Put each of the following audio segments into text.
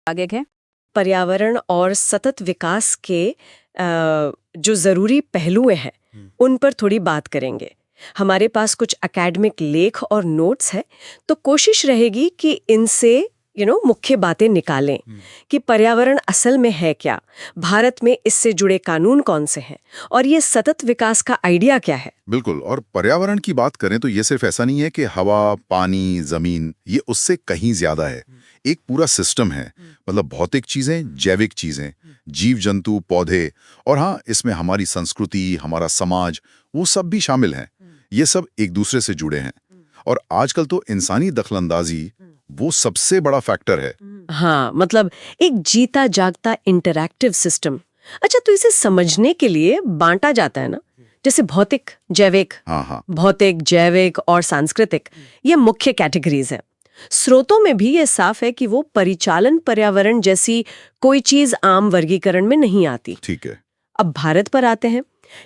आगे है पर्यावरण और सतत विकास के जो ज़रूरी पहलू हैं उन पर थोड़ी बात करेंगे। हमारे पास कुछ एकेडमिक लेख और नोट्स हैं, तो कोशिश रहेगी कि इनसे मुख्य बातें निकालें कि पर्यावरण असल में है क्या, भारत में इससे जुड़े कानून कौन से हैं और ये सतत विकास का आइडिया क्या है। बिल्कुल। और पर्यावरण की बात करें तो ये सिर्फ ऐसा नहीं है कि हवा, पानी, जमीन, ये उससे कहीं ज्यादा है। एक पूरा सिस्टम है, मतलब भौतिक चीजें, जैविक चीजें, जीव जंतु, पौधे, और हाँ, इसमें हमारी संस्कृति, हमारा समाज, वो सब भी शामिल हैं। ये सब एक दूसरे से जुड़े हैं। और आजकल तो इंसानी दखलंदाजी वो सबसे बड़ा फैक्टर है। हाँ, मतलब एक जीता जागता इंटरैक्टिव सिस्टम। अच्छा, तो इसे समझने के लिए बांटा जाता है ना, जैसे भौतिक, जैविक। हाँ, भौतिक, जैविक और सांस्कृतिक, ये मुख्य कैटेगरीज हैं। स्रोतों में भी ये साफ है कि वो परिचालन पर्यावरण जैसी कोई चीज आम वर्गीकरण में नहीं आती। ठीक है। अब भारत पर आते हैं।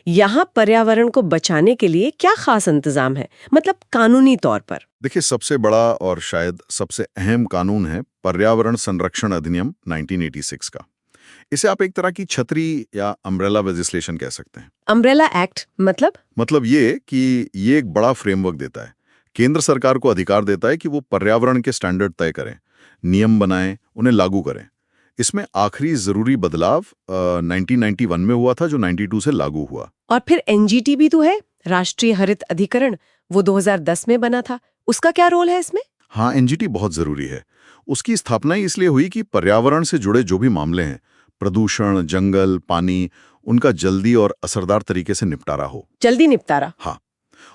यहाँ पर्यावरण को बचाने के लिए क्या खास इंतजाम है, मतलब कानूनी तौर पर? देखिए, सबसे बड़ा और शायद सबसे अहम कानून है पर्यावरण संरक्षण अधिनियम 1986 का। इसे आप एक तरह की छतरी या अम्ब्रेला लेजिस्लेशन कह सकते हैं। अम्ब्रेला एक्ट मतलब ये कि ये एक बड़ा फ्रेमवर्क देता है, केंद्र सरकार को अधिकार देता है कि वो पर्यावरण के स्टैंडर्ड तय करें, नियम बनाएं, उन्हें लागू करें। इसमें आखिरी जरूरी बदलाव 1991 में हुआ था, जो 92 से लागू हुआ। और फिर एनजीटी भी तो है, राष्ट्रीय हरित अधिकरण, वो 2010 में बना था। उसका क्या रोल है इसमें? हाँ, एनजीटी बहुत जरूरी है। उसकी स्थापना ही इसलिए हुई कि पर्यावरण से जुड़े जो भी मामले हैं, प्रदूषण, जंगल, पानी, उनका जल्दी और असरदार तरीके से निपटारा हो। जल्दी निपटारा? हाँ।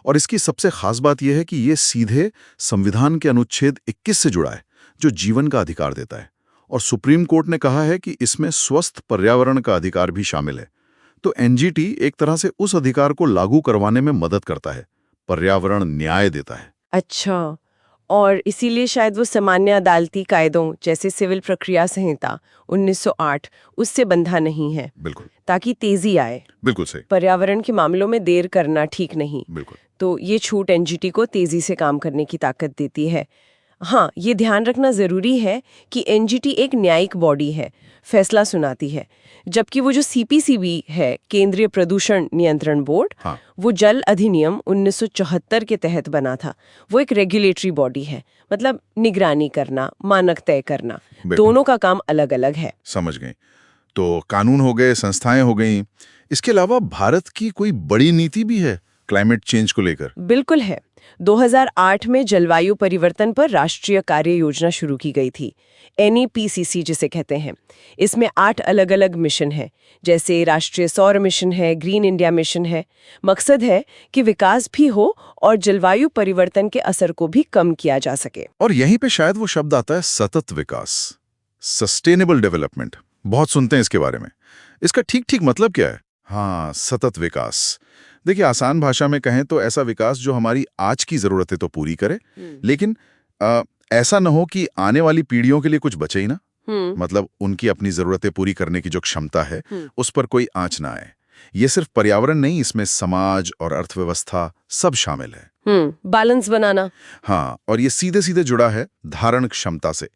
और इसकी सबसे खास बात यह है कि ये सीधे संविधान के अनुच्छेद 21 से जुड़ा है, जो जीवन का अधिकार देता है। और सुप्रीम कोर्ट ने कहा है कि इसमें स्वस्थ पर्यावरण का अधिकार भी शामिल है। तो एनजीटी एक तरह से उस अधिकार को लागू करवाने में मदद करता है, पर्यावरण न्याय देता है। अच्छा, और इसीलिए शायद वो सामान्य अदालती कायदों जैसे सिविल प्रक्रिया संहिता 1908 उससे बंधा नहीं है। बिल्कुल, ताकि तेजी आए। बिल्कुल सही। पर्यावरण के मामलों में देर करना ठीक नहीं। बिल्कुल। तो ये छूट एनजीटी को तेजी से काम करने की ताकत देती है। हाँ, ये ध्यान रखना जरूरी है कि एनजीटी एक न्यायिक बॉडी है, फैसला सुनाती है, जबकि वो जो सीपीसीबी है, केंद्रीय प्रदूषण नियंत्रण बोर्ड, हाँ। वो जल अधिनियम 1974 के तहत बना था। वो एक रेगुलेटरी बॉडी है, मतलब निगरानी करना, मानक तय करना। दोनों का काम अलग अलग है। समझ गए। तो कानून हो गए, संस्थाएं हो गई। इसके अलावा भारत की कोई बड़ी नीति भी है क्लाइमेट चेंज को लेकर? बिल्कुल है। 2008 में जलवायु परिवर्तन पर राष्ट्रीय कार्य योजना शुरू की गई थी, NEPCC जिसे कहते हैं। इसमें 8 अलग अलग मिशन हैं, जैसे राष्ट्रीय सौर मिशन है, ग्रीन इंडिया मिशन है। मकसद है कि विकास भी हो और जलवायु परिवर्तन के असर को भी कम किया जा सके। और यहीं पे शायद वो शब्द आता है, सतत विकास, सस्टेनेबल डेवलपमेंट। बहुत सुनते हैं इसके बारे में। इसका ठीक मतलब क्या है? हाँ, सतत विकास। देखिए, आसान भाषा में कहें तो ऐसा विकास जो हमारी आज की जरूरतें तो पूरी करे, लेकिन ऐसा न हो कि आने वाली पीढ़ियों के लिए कुछ बचे ही ना। मतलब उनकी अपनी जरूरतें पूरी करने की जो क्षमता है, उस पर कोई आंच ना आए। ये सिर्फ पर्यावरण नहीं, इसमें समाज और अर्थव्यवस्था सब शामिल है। बैलेंस बनाना। हाँ, और ये सीधे सीधे जुड़ा है धारण क्षमता से,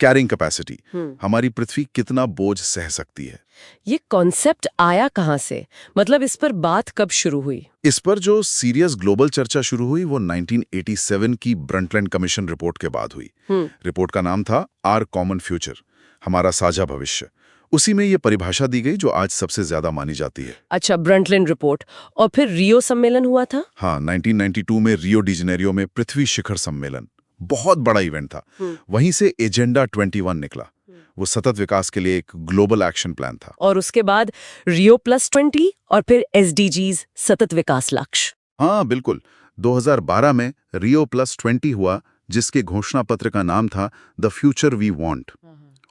कैरिंग कैपेसिटी। हमारी पृथ्वी कितना बोझ सह सकती है। ये कॉन्सेप्ट आया कहाँ से, मतलब इस पर बात कब शुरू हुई? इस पर जो सीरियस ग्लोबल चर्चा शुरू हुई वो 1987 की ब्रंटलैंड कमीशन रिपोर्ट के बाद हुई। रिपोर्ट का नाम था आर कॉमन फ्यूचर, हमारा साझा भविष्य। उसी में ये परिभाषा दी गई जो आज सबसे ज्यादा मानी जाती है। अच्छा, ब्रंटलैंड रिपोर्ट। और फिर रियो सम्मेलन हुआ था? हाँ, 1992 में रियो डी जेनेरियो में पृथ्वी शिखर सम्मेलन, बहुत बड़ा इवेंट था। वहीं से एजेंडा 21 निकला। वो सतत विकास के लिए एक ग्लोबल एक्शन प्लान था। और उसके बाद रियो +20 और फिर SDGs, सतत विकास लक्ष्य। हाँ बिल्कुल। 2012 में रियो +20 हुआ, जिसके घोषणा पत्र का नाम था द फ्यूचर वी वांट।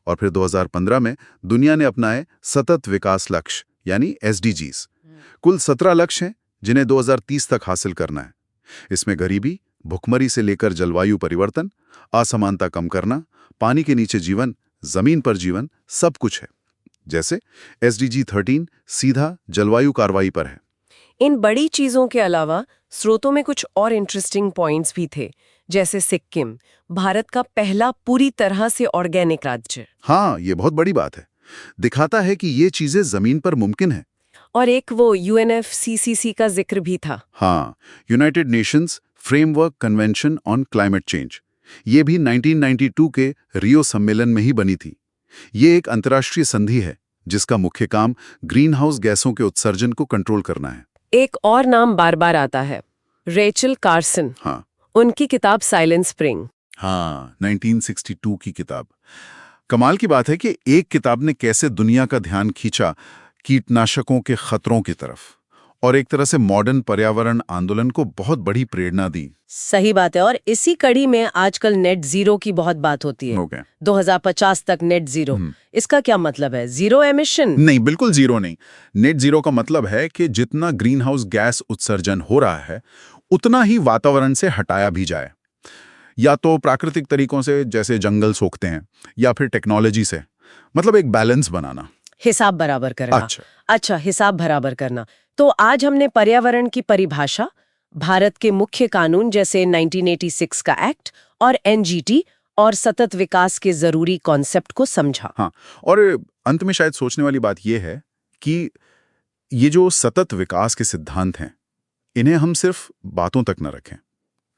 और फिर 2015 में दुनिया ने अपनाए सतत विकास लक्ष्य यानी SDGs। कुल 17 लक्ष्य हैं जिन्हें 2030 तक हासिल करना है। इसमें गरीबी, भुखमरी से लेकर जलवायु परिवर्तन, असमानता कम करना, पानी के नीचे जीवन, जमीन पर जीवन, सब कुछ है। जैसे SDG 13 सीधा जलवायु कार्रवाई पर है। इन बड़ी चीजों के अलावा स्रोतों में कुछ और इंटरेस्टिंग पॉइंट्स भी थे, जैसे सिक्किम, भारत का पहला पूरी तरह से ऑर्गेनिक राज्य। हाँ, ये बहुत बड़ी बात है। दिखाता है कि ये चीजें जमीन पर मुमकिन है। और एक वो UNFCCC का जिक्र भी था। हाँ, United Nations framework convention on climate change, ये भी 1992 के रियो सम्मेलन में ही बनी थी। ये एक अंतर्राष्ट्रीय संधि है जिसका मुख्य काम ग्रीन हाउस गैसों के उत्सर्जन को कंट्रोल करना है। एक और नाम बार बार आता है, रेचल कार्सन। हाँ, उनकी किताब साइलेंट स्प्रिंग। हाँ, 1962 की किताब। कमाल की बात है कि एक किताब ने कैसे दुनिया का ध्यान खींचा कीटनाशकों के खतरों की तरफ, और एक तरह से मॉडर्न पर्यावरण आंदोलन को बहुत बड़ी प्रेरणा दी। सही बात है। और इसी कड़ी में आजकल नेट जीरो की बहुत बात होती है। 2050 तक नेट जीरो। इसका क्या मतलब है? Zero emission? नहीं, बिल्कुल जीरो नहीं। नेट जीरो का मतलब है कि जितना ग्रीन हाउस गैस उत्सर्जन हो रहा है उतना ही वातावरण से हटाया भी जाए, या तो प्राकृतिक तरीकों से जैसे जंगल सोखते हैं, या फिर टेक्नोलॉजी से। मतलब एक बैलेंस बनाना, हिसाब बराबर करना। अच्छा, हिसाब बराबर करना। तो आज हमने पर्यावरण की परिभाषा, भारत के मुख्य कानून जैसे 1986 का एक्ट और NGT और सतत विकास के जरूरी कॉन्सेप्ट को समझा। हाँ, और अंत में शायद सोचने वाली बात यह है कि ये जो सतत विकास के सिद्धांत हैं, इन्हें हम सिर्फ बातों तक न रखें,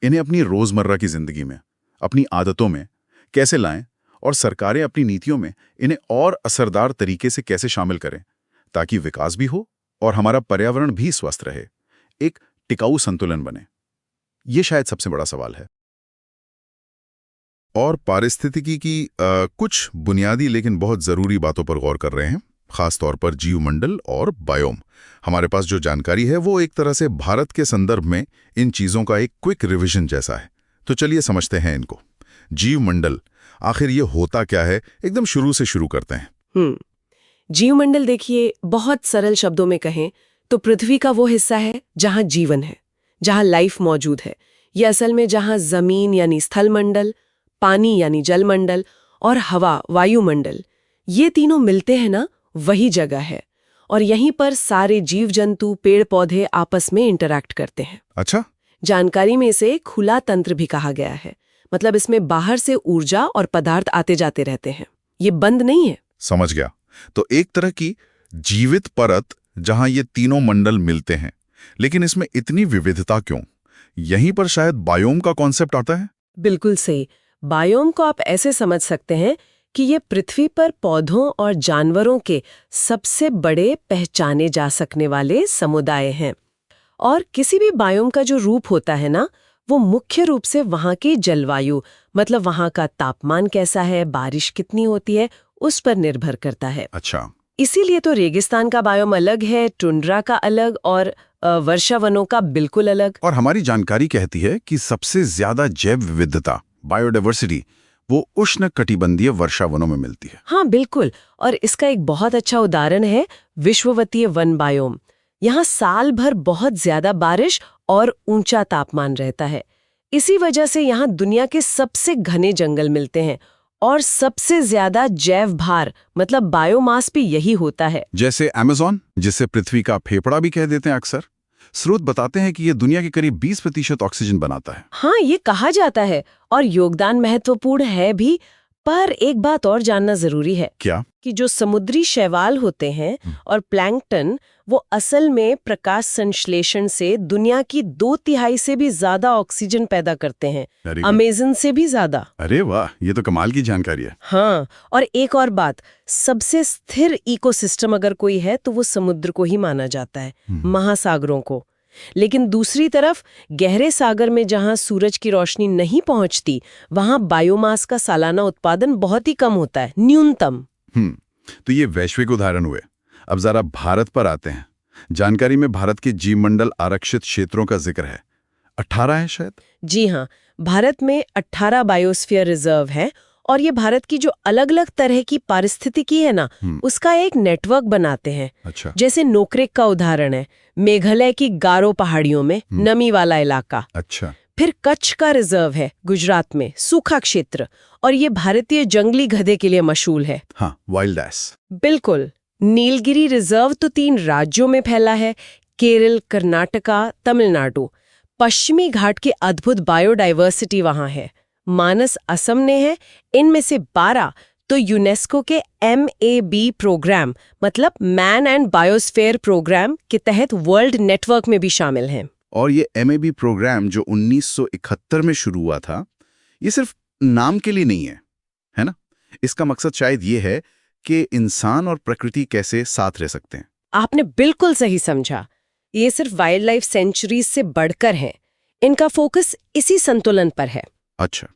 इन्हें अपनी रोजमर्रा की जिंदगी में, अपनी आदतों में कैसे लाएं, और सरकारें अपनी नीतियों में इन्हें और असरदार तरीके से कैसे शामिल करें, ताकि विकास भी हो और हमारा पर्यावरण भी स्वस्थ रहे, एक टिकाऊ संतुलन बने। ये शायद सबसे बड़ा सवाल है। और पारिस्थितिकी की कुछ बुनियादी लेकिन बहुत जरूरी बातों पर गौर कर रहे हैं, खास तौर पर जीवमंडल और बायोम। हमारे पास जो जानकारी है वो एक तरह से भारत के संदर्भ में इन चीजों का एक क्विक रिवीजन जैसा है। तो चलिए समझते हैं इनको। जीवमंडल, आखिर ये होता क्या है, एकदम शुरू से शुरू करते हैं। जीवमंडल देखिए, बहुत सरल शब्दों में कहें तो पृथ्वी का वो हिस्सा है जहां जीवन है, जहां लाइफ मौजूद है। ये असल में जहां जमीन यानी स्थलमंडल, पानी यानी जलमंडल और हवा वायुमंडल, ये तीनों मिलते हैं ना, वही जगह है। और यहीं पर सारे जीव जंतु, पेड़ पौधे आपस में इंटरैक्ट करते हैं। अच्छा, जानकारी में इसे खुला तंत्र भी कहा गया है। मतलब इसमें बाहर से ऊर्जा और पदार्थ आते जाते रहते हैं, ये बंद नहीं है। समझ गया। तो एक तरह की जीवित परत जहां ये तीनों मंडल मिलते हैं। लेकिन इसमें इतनी विविधता क्यों? यहीं पर शायद बायोम का कॉन्सेप्ट आता है। बिल्कुल सही। बायोम को आप ऐसे समझ सकते हैं कि ये पृथ्वी पर पौधों और जानवरों के सबसे बड़े पहचाने जा सकने वाले समुदाय हैं। और किसी भी बायोम का जो रूप होता है ना, वो मुख्य रूप से वहाँ की जलवायु, मतलब वहाँ का तापमान कैसा है, बारिश कितनी होती है, उस पर निर्भर करता है। अच्छा, इसीलिए तो रेगिस्तान का बायोम अलग है, टुंड्रा का अलग, और वर्षा वनों का बिल्कुल अलग। और हमारी जानकारी कहती है कि सबसे ज्यादा जैव विविधता, बायोडाइवर्सिटी, वो उष्ण कटिबंधीय वर्षा वनों में मिलती है। हाँ बिल्कुल। और इसका एक बहुत अच्छा उदाहरण है विश्ववतीय वन बायोम। यहाँ साल भर बहुत ज्यादा बारिश और ऊंचा तापमान रहता है। इसी वजह से यहाँ दुनिया के सबसे घने जंगल मिलते हैं, और सबसे ज्यादा जैव भार, मतलब बायोमास भी यही होता है। जैसे अमेज़न, जिसे पृथ्वी का फेफड़ा भी कह देते हैं अक्सर। स्रोत बताते हैं कि ये दुनिया के करीब 20% ऑक्सीजन बनाता है। हाँ, ये कहा जाता है, और योगदान महत्वपूर्ण है भी। पर एक बात और जानना जरूरी है। क्या? कि जो समुद्री शैवाल होते हैं और प्लैंकटन, वो असल में प्रकाश संश्लेषण से दुनिया की 2/3 से भी ज्यादा ऑक्सीजन पैदा करते हैं, अमेज़न से भी ज्यादा। अरे वाह, ये तो कमाल की जानकारी है। हाँ, और एक और बात, सबसे स्थिर इकोसिस्टम अगर कोई है तो वो समुद्र को ही माना जाता है, महासागरों को। लेकिन दूसरी तरफ गहरे सागर में जहां सूरज की रोशनी नहीं पहुंचती, वहां बायोमास का सालाना उत्पादन बहुत ही कम होता है, न्यूनतम। तो ये वैश्विक उदाहरण हुए। अब जरा भारत पर आते हैं। जानकारी में भारत के जीवमंडल आरक्षित क्षेत्रों का जिक्र है, 18 है शायद। जी हाँ, भारत में 18 बायोस्फीयर रिजर्व है, और ये भारत की जो अलग अलग तरह की पारिस्थितिकी है ना, उसका एक नेटवर्क बनाते हैं। अच्छा। जैसे नोकरेक का उदाहरण है, मेघालय की गारो पहाड़ियों में नमी वाला इलाका। अच्छा। फिर कच्छ का रिजर्व है गुजरात में, सूखा क्षेत्र, और ये भारतीय जंगली गधे के लिए मशहूर है। हाँ, वाइल्ड एस। बिल्कुल। नीलगिरी रिजर्व तो 3 राज्यों में फैला है, केरल, कर्नाटका, तमिलनाडु। पश्चिमी घाट की अद्भुत बायोडाइवर्सिटी वहां है। मानस असम ने है, इनमें से 12 तो यूनेस्को के MAB प्रोग्राम मतलब मैन एंड बायोस्फीयर प्रोग्राम के तहत वर्ल्ड नेटवर्क में भी शामिल हैं। और ये MAB प्रोग्राम जो 1971 में शुरू हुआ था, ये सिर्फ नाम के लिए नहीं है ना? इसका मकसद शायद ये है कि इंसान और प्रकृति कैसे साथ रह सकते हैं। आपने बिल्कुल सही समझा। ये सिर्फ वाइल्ड लाइफ सेंचुरीज से बढ़कर है। इनका फोकस इसी संतुलन पर है। अच्छा,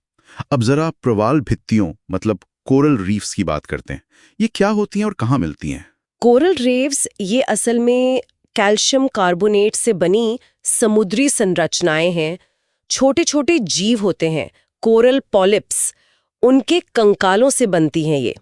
अब जरा प्रवाल भित्तियों मतलब कोरल रीफ्स की बात करते हैं। ये क्या होती हैं और कहाँ मिलती हैं? कोरल रीफ्स ये असल में कैल्शियम कार्बोनेट से बनी समुद्री संरचनाएं हैं। छोटे छोटे जीव होते हैं, कोरल पॉलिप्स, उनके कंकालों से बनती हैं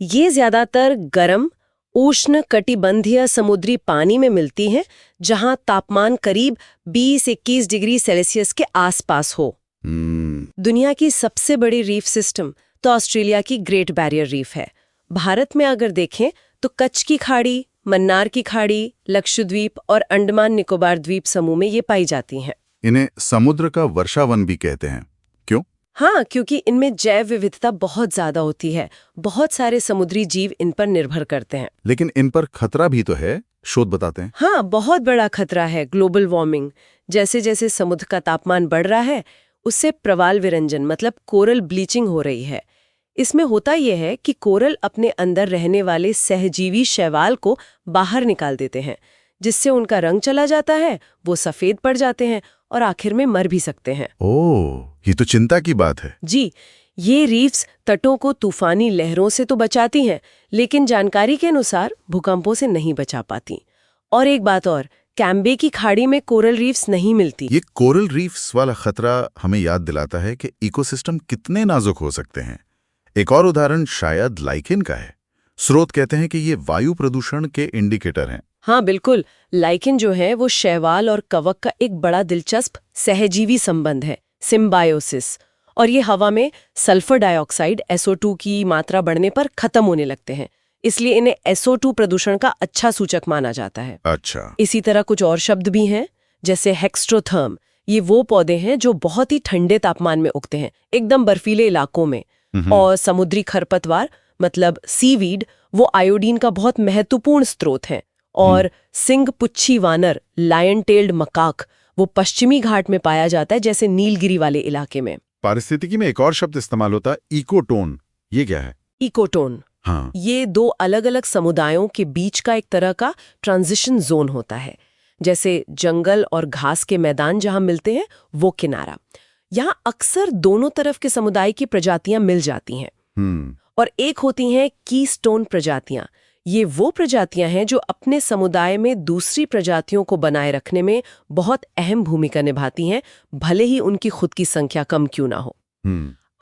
ये ज्यादातर गर्म उष्ण कटिबंधीय समुद्री पानी में मिलती हैं, जहां तापमान करीब 20-21 डिग्री सेल्सियस के आसपास हो। दुनिया की सबसे बड़ी रीफ सिस्टम तो ऑस्ट्रेलिया की ग्रेट बैरियर रीफ है। भारत में अगर देखें तो कच्छ की खाड़ी, मन्नार की खाड़ी, लक्षद्वीप और अंडमान निकोबार द्वीप समूह में ये पाई जाती हैं। इन्हें समुद्र का वर्षावन भी कहते हैं, क्यों? हाँ, क्योंकि इनमें जैव विविधता बहुत ज्यादा होती है। बहुत सारे समुद्री जीव इन पर निर्भर करते हैं। लेकिन इन पर खतरा भी तो है, शोध बताते हैं। हाँ, बहुत बड़ा खतरा है ग्लोबल वार्मिंग। जैसे जैसे समुद्र का तापमान बढ़ रहा है, उससे प्रवाल विरंजन मतलब कोरल ब्लीचिंग हो रही है। इसमें होता यह है कि कोरल अपने अंदर रहने वाले सहजीवी शैवाल को बाहर निकाल देते हैं, जिससे उनका रंग चला जाता है, वो सफेद पड़ जाते हैं और आखिर में मर भी सकते हैं। ओह, ये तो चिंता की बात है। जी, ये रीफ्स तटों को तूफानी लहरों से तो बचाती हैं, लेकिन जानकारी के अनुसार भूकंपों से नहीं बचा पाती। और एक बात और, कैम्बे की खाड़ी में कोरल रीफ्स नहीं मिलती। ये कोरल रीफ्स वाला खतरा हमें याद दिलाता है कि इकोसिस्टम कितने नाजुक हो सकते हैं। एक और उदाहरण शायद लाइकेन का है। स्रोत कहते हैं कि ये वायु प्रदूषण के इंडिकेटर हैं। हाँ बिल्कुल, लाइकेन जो है वो शैवाल और कवक का एक बड़ा दिलचस्प सहजीवी संबंध है, सिम्बायोसिस। और ये हवा में सल्फर डाइऑक्साइड SO2 की मात्रा बढ़ने पर खत्म होने लगते हैं, इसलिए इन्हें SO2 प्रदूषण का अच्छा सूचक माना जाता है। अच्छा। इसी तरह कुछ और शब्द भी हैं, जैसे हेक्स्ट्रोथर्म। ये वो पौधे हैं जो बहुत ही ठंडे तापमान में उगते हैं, एकदम बर्फीले इलाकों में। और समुद्री खरपतवार मतलब सीवीड, वो आयोडीन का बहुत महत्वपूर्ण स्रोत है। और सिंग पुच्छी वानर, लायन टेल्ड मकाक, वो पश्चिमी घाट में पाया जाता है, जैसे नीलगिरी वाले इलाके में। पारिस्थितिकी में एक और शब्द इस्तेमाल होता है, इकोटोन। ये क्या है? इकोटोन, हाँ, ये दो अलग अलग समुदायों के बीच का एक तरह का ट्रांजिशन जोन होता है। जैसे जंगल और घास के मैदान जहां मिलते हैं, वो किनारा। यहाँ अक्सर दोनों तरफ के समुदाय की प्रजातियां मिल जाती हैं। और एक होती हैं कीस्टोन प्रजातियां। ये वो प्रजातियां हैं जो अपने समुदाय में दूसरी प्रजातियों को बनाए रखने में बहुत अहम भूमिका निभाती हैं, भले ही उनकी खुद की संख्या कम क्यों ना हो।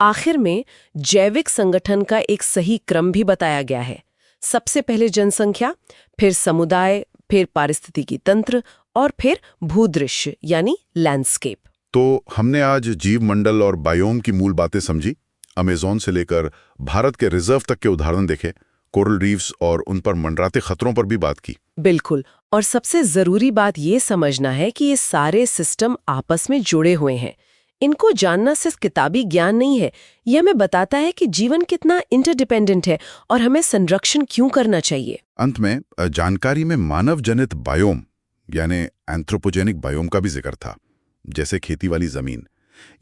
आखिर में जैविक संगठन का एक सही क्रम भी बताया गया है। सबसे पहले जनसंख्या, फिर समुदाय, फिर पारिस्थितिकी तंत्र और फिर भूदृश्य यानी लैंडस्केप। तो हमने आज जीव मंडल और बायोम की मूल बातें समझी। अमेज़न से लेकर भारत के रिजर्व तक के उदाहरण देखे, कोरल रीफ्स और उन पर मंडराते खतरों पर भी बात की। बिल्कुल, और सबसे जरूरी बात ये समझना है कि ये सारे सिस्टम आपस में जुड़े हुए हैं। इनको जानना सिर्फ किताबी ज्ञान नहीं है, यह हमें बताता है कि जीवन कितना इंटरडिपेंडेंट है और हमें संरक्षण क्यों करना चाहिए। अंत में जानकारी में मानव जनित बायोम यानी एंथ्रोपोजेनिक बायोम का भी जिक्र था, जैसे खेती वाली जमीन।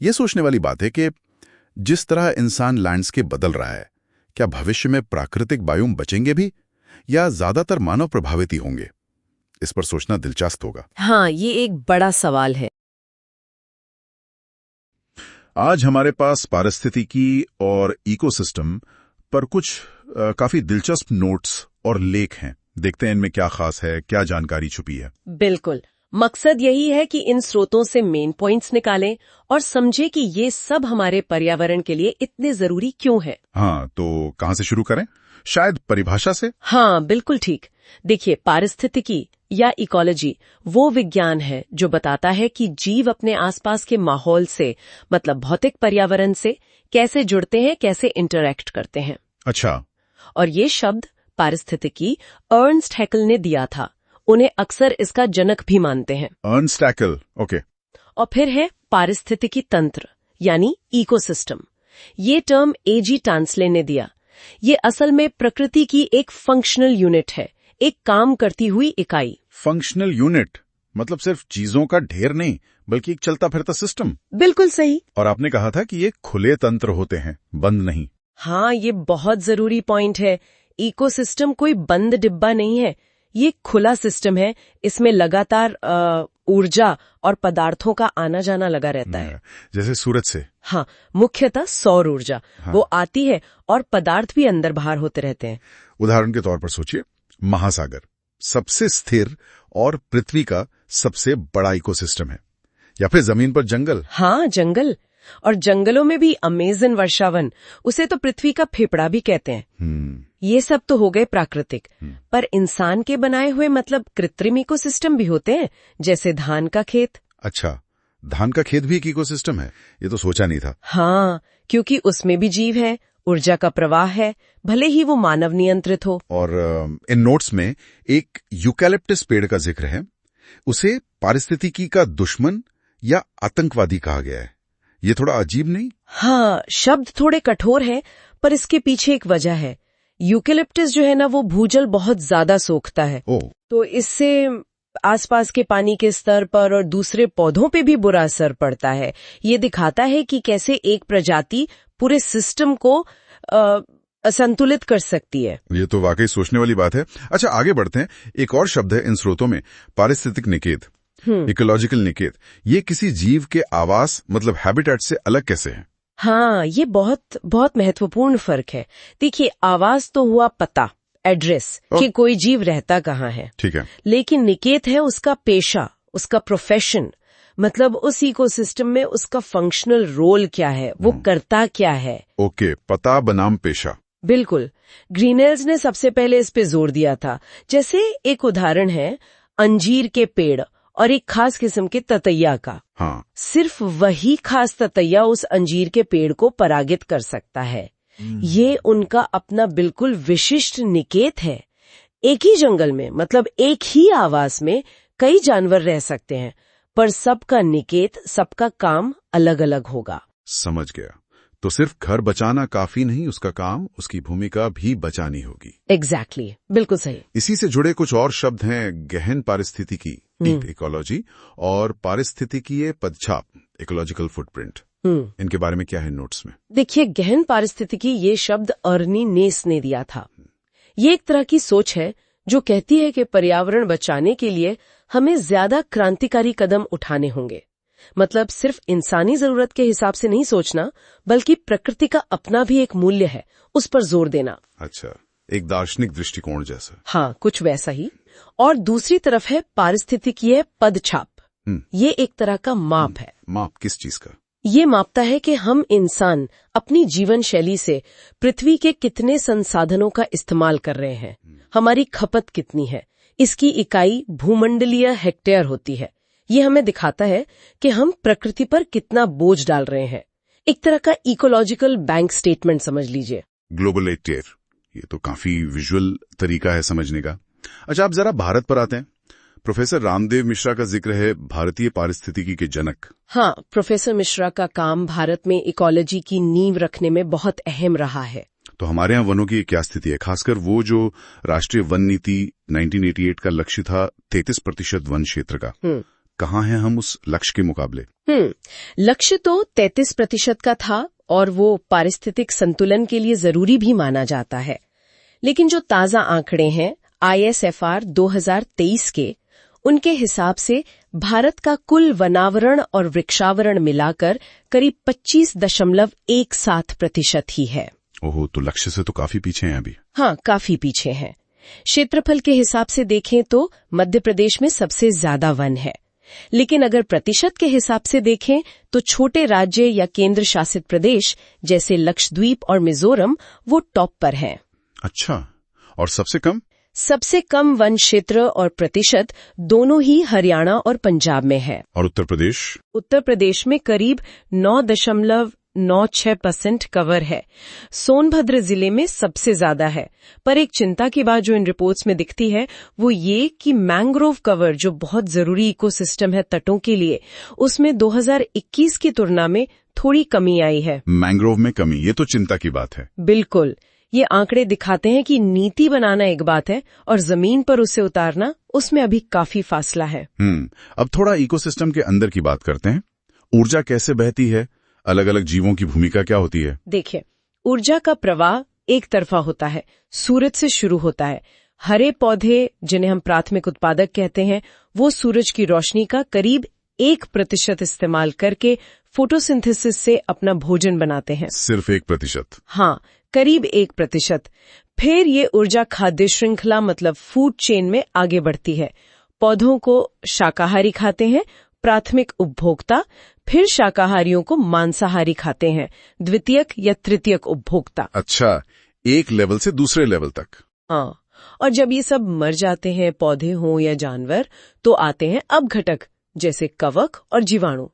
ये सोचने वाली बात है कि जिस तरह इंसान लैंडस्केप बदल रहा है, क्या भविष्य में प्राकृतिक बायोम बचेंगे भी या ज्यादातर मानव प्रभावित ही होंगे? इस पर सोचना दिलचस्प होगा। हाँ, ये एक बड़ा सवाल है। आज हमारे पास पारिस्थितिकी और इकोसिस्टम पर कुछ काफी दिलचस्प नोट्स और लेख हैं। देखते हैं इनमें क्या खास है, क्या जानकारी छुपी है। बिल्कुल, मकसद यही है कि इन स्रोतों से मेन पॉइंट्स निकालें और समझें कि ये सब हमारे पर्यावरण के लिए इतने जरूरी क्यों है। हाँ, तो कहाँ से शुरू करें? शायद परिभाषा से। हाँ बिल्कुल ठीक। देखिए, पारिस्थितिकी या इकोलॉजी वो विज्ञान है जो बताता है कि जीव अपने आसपास के माहौल से मतलब भौतिक पर्यावरण से कैसे जुड़ते हैं, कैसे इंटरैक्ट करते हैं। अच्छा। और ये शब्द पारिस्थितिकी अर्नस्ट हैकल ने दिया था। उन्हें अक्सर इसका जनक भी मानते हैं। Ernst Haeckel, okay. और फिर है पारिस्थितिकी तंत्र यानी इकोसिस्टम। ये टर्म एजी टांसले ने दिया। ये असल में प्रकृति की एक फंक्शनल यूनिट है, एक काम करती हुई इकाई। फंक्शनल यूनिट मतलब सिर्फ चीजों का ढेर नहीं, बल्कि एक चलता फिरता सिस्टम। बिल्कुल सही। और आपने कहा था कि ये खुले तंत्र होते हैं, बंद नहीं। हाँ, ये बहुत जरूरी पॉइंट है। इकोसिस्टम कोई बंद डिब्बा नहीं है, ये खुला सिस्टम है। इसमें लगातार ऊर्जा और पदार्थों का आना जाना लगा रहता है। जैसे सूरज से। हाँ, मुख्यतः सौर ऊर्जा। हाँ। वो आती है और पदार्थ भी अंदर बाहर होते रहते हैं। उदाहरण के तौर पर सोचिए, महासागर सबसे स्थिर और पृथ्वी का सबसे बड़ा इकोसिस्टम है। या फिर जमीन पर जंगल। हाँ, जंगल। और जंगलों में भी अमेजन वर्षावन, उसे तो पृथ्वी का फेफड़ा भी कहते हैं। ये सब तो हो गए प्राकृतिक, पर इंसान के बनाए हुए मतलब कृत्रिम इकोसिस्टम भी होते हैं, जैसे धान का खेत। अच्छा, धान का खेत भी एक इकोसिस्टम है? ये तो सोचा नहीं था। हाँ, क्योंकि उसमें भी जीव है, ऊर्जा का प्रवाह है, भले ही वो मानव नियंत्रित हो। और इन नोट्स में एक यूकैलिप्टस पेड़ का जिक्र है। उसे पारिस्थितिकी का दुश्मन या आतंकवादी कहा गया है। ये थोड़ा अजीब नहीं? हाँ, शब्द थोड़े कठोर हैं, पर इसके पीछे एक वजह है। यूकैलिप्टस जो है ना, वो भूजल बहुत ज्यादा सोखता है। तो इससे आसपास के पानी के स्तर पर और दूसरे पौधों पे भी बुरा असर पड़ता है। ये दिखाता है कि कैसे एक प्रजाति पूरे सिस्टम को असंतुलित कर सकती है। ये तो वाकई सोचने वाली बात है। अच्छा, आगे बढ़ते हैं। एक और शब्द है इन स्रोतों में, पारिस्थितिक निकेत, इकोलॉजिकल निकेत। ये किसी जीव के आवास मतलब हैबिटेट से अलग कैसे है? हाँ, ये बहुत बहुत महत्वपूर्ण फर्क है। देखिए, आवास तो हुआ पता, एड्रेस कि कोई जीव रहता कहाँ है, ठीक है। लेकिन निकेत है उसका पेशा, उसका प्रोफेशन, मतलब उस इकोसिस्टम में उसका फंक्शनल रोल क्या है, वो करता क्या है। ओके, पता बनाम पेशा। बिल्कुल। ग्रीनएल्स ने सबसे पहले इस पे जोर दिया था। जैसे एक उदाहरण है अंजीर के पेड़ और एक खास किस्म के ततैया का। हाँ। सिर्फ वही खास ततैया उस अंजीर के पेड़ को परागित कर सकता है। ये उनका अपना बिल्कुल विशिष्ट निकेत है। एक ही जंगल में, मतलब एक ही आवास में कई जानवर रह सकते हैं, पर सबका निकेत, सबका काम अलग अलग होगा। समझ गया। तो सिर्फ घर बचाना काफी नहीं, उसका काम, उसकी भूमिका भी बचानी होगी। एग्जैक्टली, बिल्कुल सही। इसी से जुड़े कुछ और शब्द हैं, गहन पारिस्थितिकी, इकोलॉजी, और पारिस्थितिकीय पदछाप, इकोलॉजिकल फुटप्रिंट। इनके बारे में क्या है नोट्स में? देखिए, गहन पारिस्थितिकी ये शब्द अर्नी नेस ने दिया था। ये एक तरह की सोच है जो कहती है कि पर्यावरण बचाने के लिए हमें ज्यादा क्रांतिकारी कदम उठाने होंगे। मतलब सिर्फ इंसानी जरूरत के हिसाब से नहीं सोचना, बल्कि प्रकृति का अपना भी एक मूल्य है, उस पर जोर देना। अच्छा, एक दार्शनिक दृष्टिकोण जैसा। हाँ, कुछ वैसा ही। और दूसरी तरफ है पारिस्थितिकीय पदछाप। ये एक तरह का माप है। माप किस चीज का? ये मापता है कि हम इंसान अपनी जीवन शैली से पृथ्वी के कितने संसाधनों का इस्तेमाल कर रहे हैं, हमारी खपत कितनी है। इसकी इकाई भूमंडलीय हेक्टेयर होती है। ये हमें दिखाता है कि हम प्रकृति पर कितना बोझ डाल रहे हैं। एक तरह का इकोलॉजिकल बैंक स्टेटमेंट समझ लीजिए। ग्लोबल हेक्टेयर, ये तो काफी विजुअल तरीका है समझने का। अच्छा, आप जरा भारत पर आते हैं। प्रोफेसर रामदेव मिश्रा का जिक्र है भारतीय पारिस्थितिकी के जनक। हाँ, प्रोफेसर मिश्रा का काम भारत में इकोलॉजी की नींव रखने में बहुत अहम रहा है। तो हमारे यहाँ वनों की क्या स्थिति है? खासकर वो जो राष्ट्रीय वन नीति 1988 का लक्ष्य था 33% वन क्षेत्र का, कहाँ हैं हम उस लक्ष्य के मुकाबले? लक्ष्य तो 33% का था और वो पारिस्थितिक संतुलन के लिए जरूरी भी माना जाता है। लेकिन जो ताजा आंकड़े हैं ISFR 2023 के, उनके हिसाब से भारत का कुल वनावरण और वृक्षावरण मिलाकर करीब 25.17% ही है। ओहो, तो लक्ष्य से तो काफी पीछे हैं अभी। हाँ, काफी पीछे हैं। क्षेत्रफल के हिसाब से देखें तो मध्य प्रदेश में सबसे ज्यादा वन है, लेकिन अगर प्रतिशत के हिसाब से देखें तो छोटे राज्य या केंद्र शासित प्रदेश जैसे लक्षद्वीप और मिजोरम वो टॉप पर हैं। अच्छा, और सबसे कम? सबसे कम वन क्षेत्र और प्रतिशत दोनों ही हरियाणा और पंजाब में है। और उत्तर प्रदेश? उत्तर प्रदेश में करीब 96% कवर है। सोनभद्र जिले में सबसे ज्यादा है। पर एक चिंता की बात जो इन रिपोर्ट्स में दिखती है वो ये कि मैंग्रोव कवर जो बहुत जरूरी इकोसिस्टम है तटों के लिए, उसमें 2021 की तुलना में थोड़ी कमी आई है। मैंग्रोव में कमी, ये तो चिंता की बात है। बिल्कुल, ये आंकड़े दिखाते हैं कि नीति बनाना एक बात है और जमीन पर उसे उतारना, उसमें अभी काफी फासला है। अब थोड़ा इकोसिस्टम के अंदर की बात करते हैं। ऊर्जा कैसे बहती है, अलग अलग जीवों की भूमिका क्या होती है? देखिए, ऊर्जा का प्रवाह एक तरफा होता है, सूरज से शुरू होता है। हरे पौधे जिन्हें हम प्राथमिक उत्पादक कहते हैं, वो सूरज की रोशनी का करीब 1% इस्तेमाल करके फोटोसिंथेसिस से अपना भोजन बनाते हैं। सिर्फ 1%? हाँ, करीब 1%। फिर ये ऊर्जा खाद्य श्रृंखला मतलब फूड चेन में आगे बढ़ती है। पौधों को शाकाहारी खाते हैं प्राथमिक उपभोक्ता, फिर शाकाहारियों को मांसाहारी खाते हैं द्वितीयक या तृतीयक उपभोक्ता। अच्छा, एक लेवल से दूसरे लेवल तक। हाँ, और जब ये सब मर जाते हैं, पौधे हों या जानवर, तो आते हैं अपघटक जैसे कवक और जीवाणु।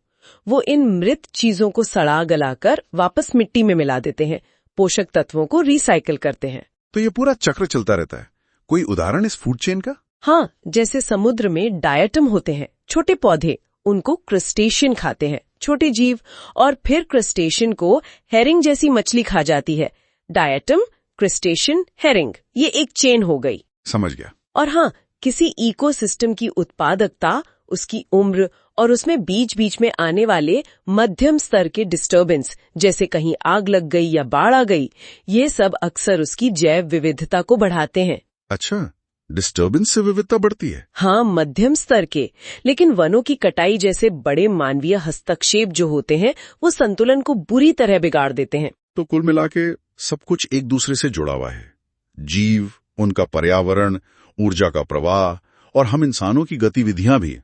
वो इन मृत चीजों को सड़ा गलाकर वापस मिट्टी में मिला देते हैं, पोषक तत्वों को रिसाइकिल करते हैं। तो ये पूरा चक्र चलता रहता है। कोई उदाहरण इस फूड चेन का? हाँ, जैसे समुद्र में डायटम होते हैं, छोटे पौधे, उनको क्रस्टेशियन खाते हैं, छोटे जीव, और फिर क्रस्टेशियन को हेरिंग जैसी मछली खा जाती है। डायटम, क्रस्टेशियन, हेरिंग, ये एक चेन हो गई। समझ गया। और हाँ, किसी इकोसिस्टम की उत्पादकता, उसकी उम्र और उसमें बीच बीच में आने वाले मध्यम स्तर के डिस्टर्बेंस, जैसे कहीं आग लग गई या बाढ़ आ गई, ये सब अक्सर उसकी जैव विविधता को बढ़ाते हैं। अच्छा, डिस्टर्बेंस से विविधता बढ़ती है? हाँ, मध्यम स्तर के। लेकिन वनों की कटाई जैसे बड़े मानवीय हस्तक्षेप जो होते हैं, वो संतुलन को बुरी तरह बिगाड़ देते हैं। तो कुल मिला के सब कुछ एक दूसरे से जुड़ा हुआ है। जीव, उनका पर्यावरण, ऊर्जा का प्रवाह और हम इंसानों की गतिविधियां भी।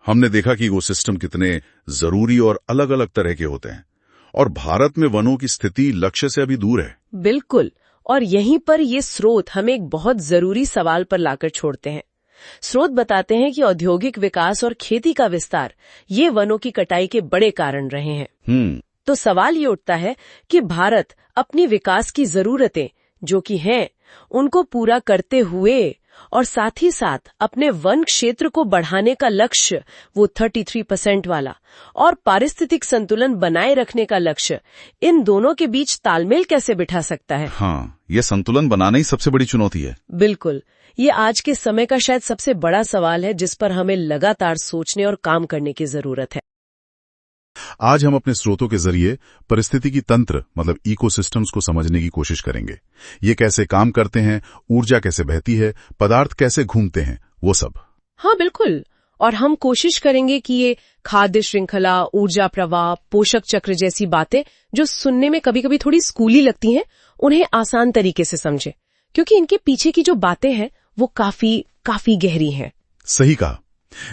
हमने देखा कि वो सिस्टम कितने जरूरी और अलग अलग तरह के होते हैं, और भारत में वनों की स्थिति लक्ष्य से अभी दूर है। बिल्कुल, और यहीं पर ये स्रोत हमें एक बहुत जरूरी सवाल पर लाकर छोड़ते हैं। स्रोत बताते हैं कि औद्योगिक विकास और खेती का विस्तार ये वनों की कटाई के बड़े कारण रहे हैं। तो सवाल ये उठता है कि भारत अपनी विकास की जरूरतें जो कि हैं, उनको पूरा करते हुए और साथ ही साथ अपने वन क्षेत्र को बढ़ाने का लक्ष्य, वो 33% वाला, और पारिस्थितिक संतुलन बनाए रखने का लक्ष्य, इन दोनों के बीच तालमेल कैसे बिठा सकता है? हाँ, ये संतुलन बनाना ही सबसे बड़ी चुनौती है। बिल्कुल, ये आज के समय का शायद सबसे बड़ा सवाल है जिस पर हमें लगातार सोचने और काम करने की जरूरत है। आज हम अपने स्रोतों के जरिए पारिस्थितिकी तंत्र मतलब इकोसिस्टम्स को समझने की कोशिश करेंगे। ये कैसे काम करते हैं, ऊर्जा कैसे बहती है, पदार्थ कैसे घूमते हैं, वो सब। हाँ बिल्कुल, और हम कोशिश करेंगे कि ये खाद्य श्रृंखला, ऊर्जा प्रवाह, पोषक चक्र जैसी बातें जो सुनने में कभी कभी थोड़ी स्कूली लगती हैं, उन्हें आसान तरीके से समझें, क्योंकि इनके पीछे की जो बातें हैं वो काफी गहरी हैं। सही कहा।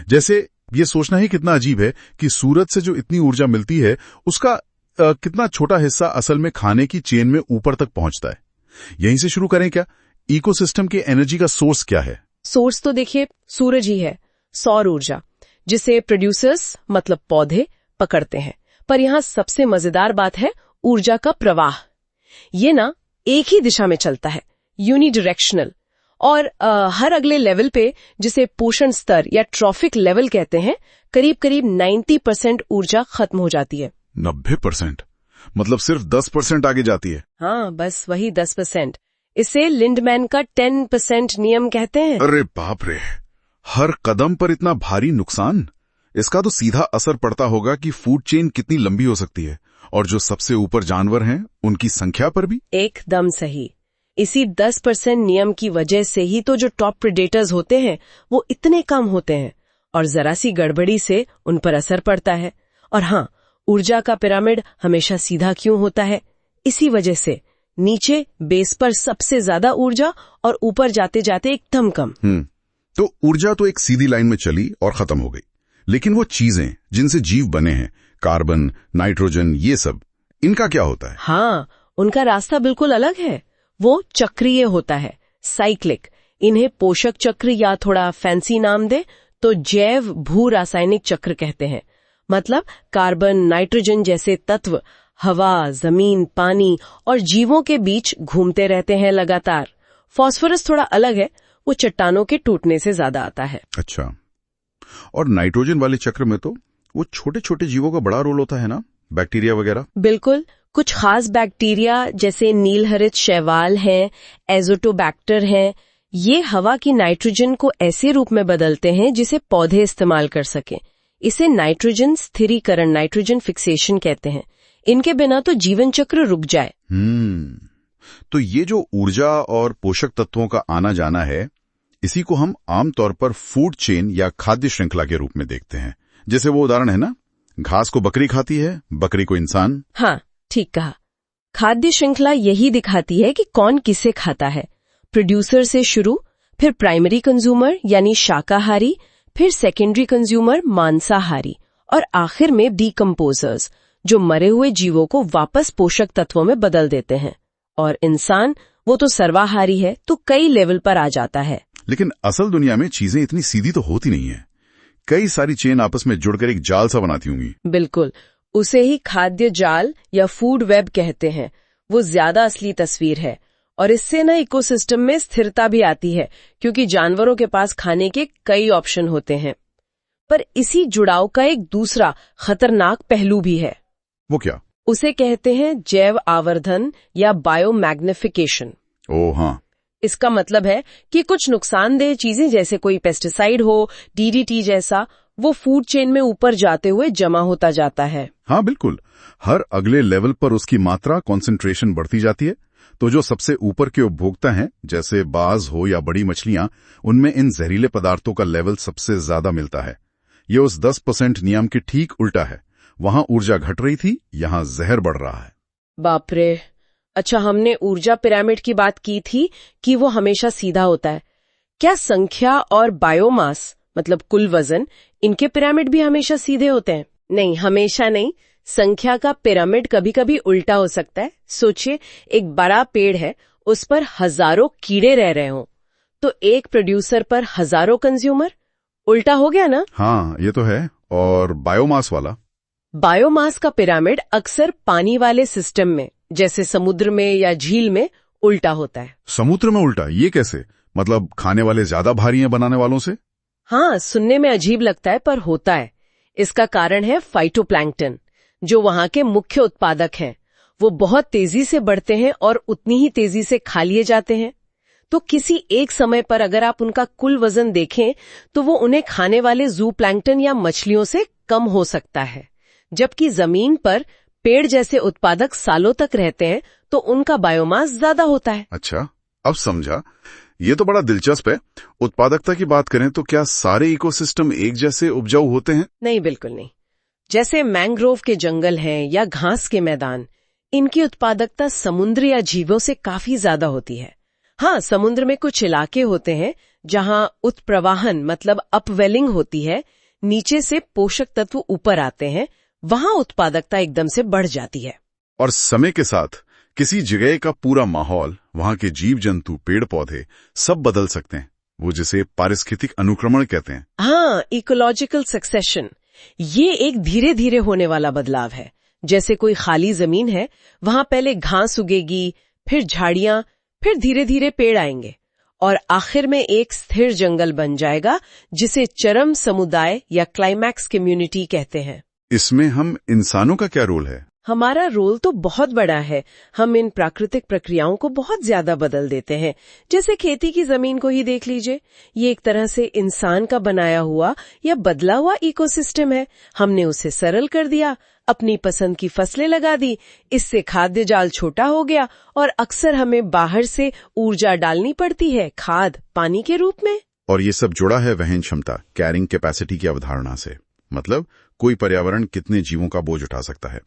जैसे ये सोचना ही कितना अजीब है कि सूरज से जो इतनी ऊर्जा मिलती है उसका कितना छोटा हिस्सा असल में खाने की चेन में ऊपर तक पहुंचता है। यहीं से शुरू करें क्या? इकोसिस्टम की एनर्जी का सोर्स क्या है? सोर्स तो देखिए सूरज ही है, सौर ऊर्जा, जिसे प्रोड्यूसर्स मतलब पौधे पकड़ते हैं। पर यहाँ सबसे मजेदार बात है ऊर्जा का प्रवाह। ये ना एक ही दिशा में चलता है, यूनिडायरेक्शनल, और हर अगले लेवल पे, जिसे पोषण स्तर या ट्रॉफिक लेवल कहते हैं, करीब 90% ऊर्जा खत्म हो जाती है। 90%? मतलब सिर्फ 10% आगे जाती है? हाँ, बस वही 10%। इसे लिंडमैन का 10% नियम कहते हैं। अरे बाप रे, हर कदम पर इतना भारी नुकसान। इसका तो सीधा असर पड़ता होगा कि फूड चेन कितनी लंबी हो सकती है, और जो सबसे ऊपर जानवर हैं उनकी संख्या पर भी। एकदम सही। इसी 10% नियम की वजह से ही तो जो टॉप प्रेडेटर्स होते हैं वो इतने कम होते हैं, और जरा सी गड़बड़ी से उन पर असर पड़ता है। और हाँ, ऊर्जा का पिरामिड हमेशा सीधा क्यों होता है? इसी वजह से नीचे बेस पर सबसे ज्यादा ऊर्जा और ऊपर जाते जाते एकदम कम। तो ऊर्जा तो एक सीधी लाइन में चली और खत्म हो गई, लेकिन वो चीजें जिनसे जीव बने हैं, कार्बन, नाइट्रोजन, ये सब, इनका क्या होता है? हाँ, उनका रास्ता बिल्कुल अलग है। वो चक्रीय होता है, साइक्लिक। इन्हें पोषक चक्र या थोड़ा फैंसी नाम दे तो जैव भू रासायनिक चक्र कहते हैं। मतलब कार्बन, नाइट्रोजन जैसे तत्व हवा, जमीन, पानी और जीवों के बीच घूमते रहते हैं लगातार। फास्फोरस थोड़ा अलग है, वो चट्टानों के टूटने से ज्यादा आता है। अच्छा, और नाइट्रोजन वाले चक्र में तो वो छोटे छोटे जीवों का बड़ा रोल होता है ना, बैक्टीरिया वगैरह। बिल्कुल, कुछ खास बैक्टीरिया जैसे नीलहरित शैवाल हैं, एजोटोबैक्टर हैं, ये हवा की नाइट्रोजन को ऐसे रूप में बदलते हैं जिसे पौधे इस्तेमाल कर सकें। इसे नाइट्रोजन स्थिरीकरण, नाइट्रोजन फिक्सेशन कहते हैं। इनके बिना तो जीवन चक्र रुक जाए। तो ये जो ऊर्जा और पोषक तत्वों का आना जाना है, इसी को हम आमतौर पर फूड चेन या खाद्य श्रृंखला के रूप में देखते हैं। जैसे वो उदाहरण है ना, घास को बकरी खाती है, बकरी को इंसान। हाँ, ठीक कहा। खाद्य श्रृंखला यही दिखाती है कि कौन किसे खाता है। प्रोड्यूसर से शुरू, फिर प्राइमरी कंज्यूमर यानी शाकाहारी, फिर सेकेंडरी कंज्यूमर मांसाहारी, और आखिर में डीकंपोजर्स जो मरे हुए जीवों को वापस पोषक तत्वों में बदल देते हैं। और इंसान, वो तो सर्वाहारी है, तो कई लेवल पर आ जाता है। लेकिन असल दुनिया में चीजें इतनी सीधी तो होती नहीं है। कई सारी चेन आपस में जुड़कर एक जाल सा बनाती होंगी। बिल्कुल, उसे ही खाद्य जाल या फूड वेब कहते हैं। वो ज्यादा असली तस्वीर है, और इससे ना इकोसिस्टम में स्थिरता भी आती है, क्योंकि जानवरों के पास खाने के कई ऑप्शन होते हैं। पर इसी जुड़ाव का एक दूसरा खतरनाक पहलू भी है। वो क्या? उसे कहते हैं जैव आवर्धन या बायोमैग्निफिकेशन। ओह हाँ। इसका मतलब है कि कुछ नुकसानदेह चीजें जैसे कोई पेस्टिसाइड हो, डीडीटी जैसा, वो फूड चेन में ऊपर जाते हुए जमा होता जाता है। हाँ बिल्कुल, हर अगले लेवल पर उसकी मात्रा, कॉन्सेंट्रेशन बढ़ती जाती है। तो जो सबसे ऊपर के उपभोक्ता हैं, जैसे बाज हो या बड़ी मछलियां, उनमें इन जहरीले पदार्थों का लेवल सबसे ज्यादा मिलता है। ये उस 10% नियम के ठीक उल्टा है। वहां ऊर्जा घट रही थी, यहां जहर बढ़ रहा है। बाप रे। अच्छा, हमने ऊर्जा पिरामिड की बात की थी कि वो हमेशा सीधा होता है। क्या संख्या और बायोमास, मतलब कुल वजन, इनके पिरामिड भी हमेशा सीधे होते हैं? नहीं, हमेशा नहीं। संख्या का पिरामिड कभी कभी उल्टा हो सकता है। सोचिए, एक बड़ा पेड़ है, उस पर हजारों कीड़े रह रहे हों, तो एक प्रोड्यूसर पर हजारों कंज्यूमर। उल्टा हो गया ना? हाँ, ये तो है। और बायोमास वाला? बायोमास का पिरामिड अक्सर पानी वाले सिस्टम में, जैसे समुद्र में या झील में, उल्टा होता है। समुद्र में उल्टा? ये कैसे? मतलब खाने वाले ज्यादा भारी हैं बनाने वालों से? हाँ, सुनने में अजीब लगता है, पर होता है। इसका कारण है फाइटोप्लैंक्टन, जो वहां के मुख्य उत्पादक हैं। वो बहुत तेजी से बढ़ते हैं और उतनी ही तेजी से खा लिए जाते हैं। तो किसी एक समय पर अगर आप उनका कुल वजन देखें, तो वो उन्हें खाने वाले जू प्लैंक्टन या मछलियों से कम हो सकता है। जबकि जमीन पर पेड़ जैसे उत्पादक सालों तक रहते हैं, तो उनका बायोमास ज्यादा होता है। अच्छा, अब समझा। ये तो बड़ा दिलचस्प है। उत्पादकता की बात करें तो क्या सारे इकोसिस्टम एक जैसे उपजाऊ होते हैं? नहीं, बिल्कुल नहीं। जैसे मैंग्रोव के जंगल हैं या घास के मैदान, इनकी उत्पादकता समुद्र या झीलों से काफी ज्यादा होती है। हाँ, समुद्र में कुछ इलाके होते हैं जहां उत्प्रवाहन, मतलब अपवेलिंग होती है, नीचे से पोषक तत्व ऊपर आते हैं, वहां उत्पादकता एकदम से बढ़ जाती है। और समय के साथ किसी जगह का पूरा माहौल, वहां के जीव जंतु, पेड़ पौधे सब बदल सकते हैं। वो जिसे पारिस्थितिक अनुक्रमण कहते हैं। हाँ, इकोलॉजिकल सक्सेशन। ये एक धीरे धीरे होने वाला बदलाव है। जैसे कोई खाली जमीन है, वहां पहले घास उगेगी, फिर झाड़ियां, फिर धीरे धीरे पेड़ आएंगे, और आखिर में एक स्थिर जंगल बन जाएगा, जिसे चरम समुदाय या क्लाइमैक्स कम्युनिटी कहते हैं। इसमें हम इंसानों का क्या रोल है? हमारा रोल तो बहुत बड़ा है। हम इन प्राकृतिक प्रक्रियाओं को बहुत ज्यादा बदल देते हैं। जैसे खेती की जमीन को ही देख लीजिए, ये एक तरह से इंसान का बनाया हुआ या बदला हुआ इकोसिस्टम है। हमने उसे सरल कर दिया, अपनी पसंद की फसलें लगा दी, इससे खाद्य जाल छोटा हो गया, और अक्सर हमें बाहर से ऊर्जा डालनी पड़ती है, खाद, पानी के रूप में। और ये सब जुड़ा है वहन क्षमता, कैरिंग कैपेसिटी की अवधारणा से। मतलब कोई पर्यावरण कितने जीवों का बोझ उठा सकता है।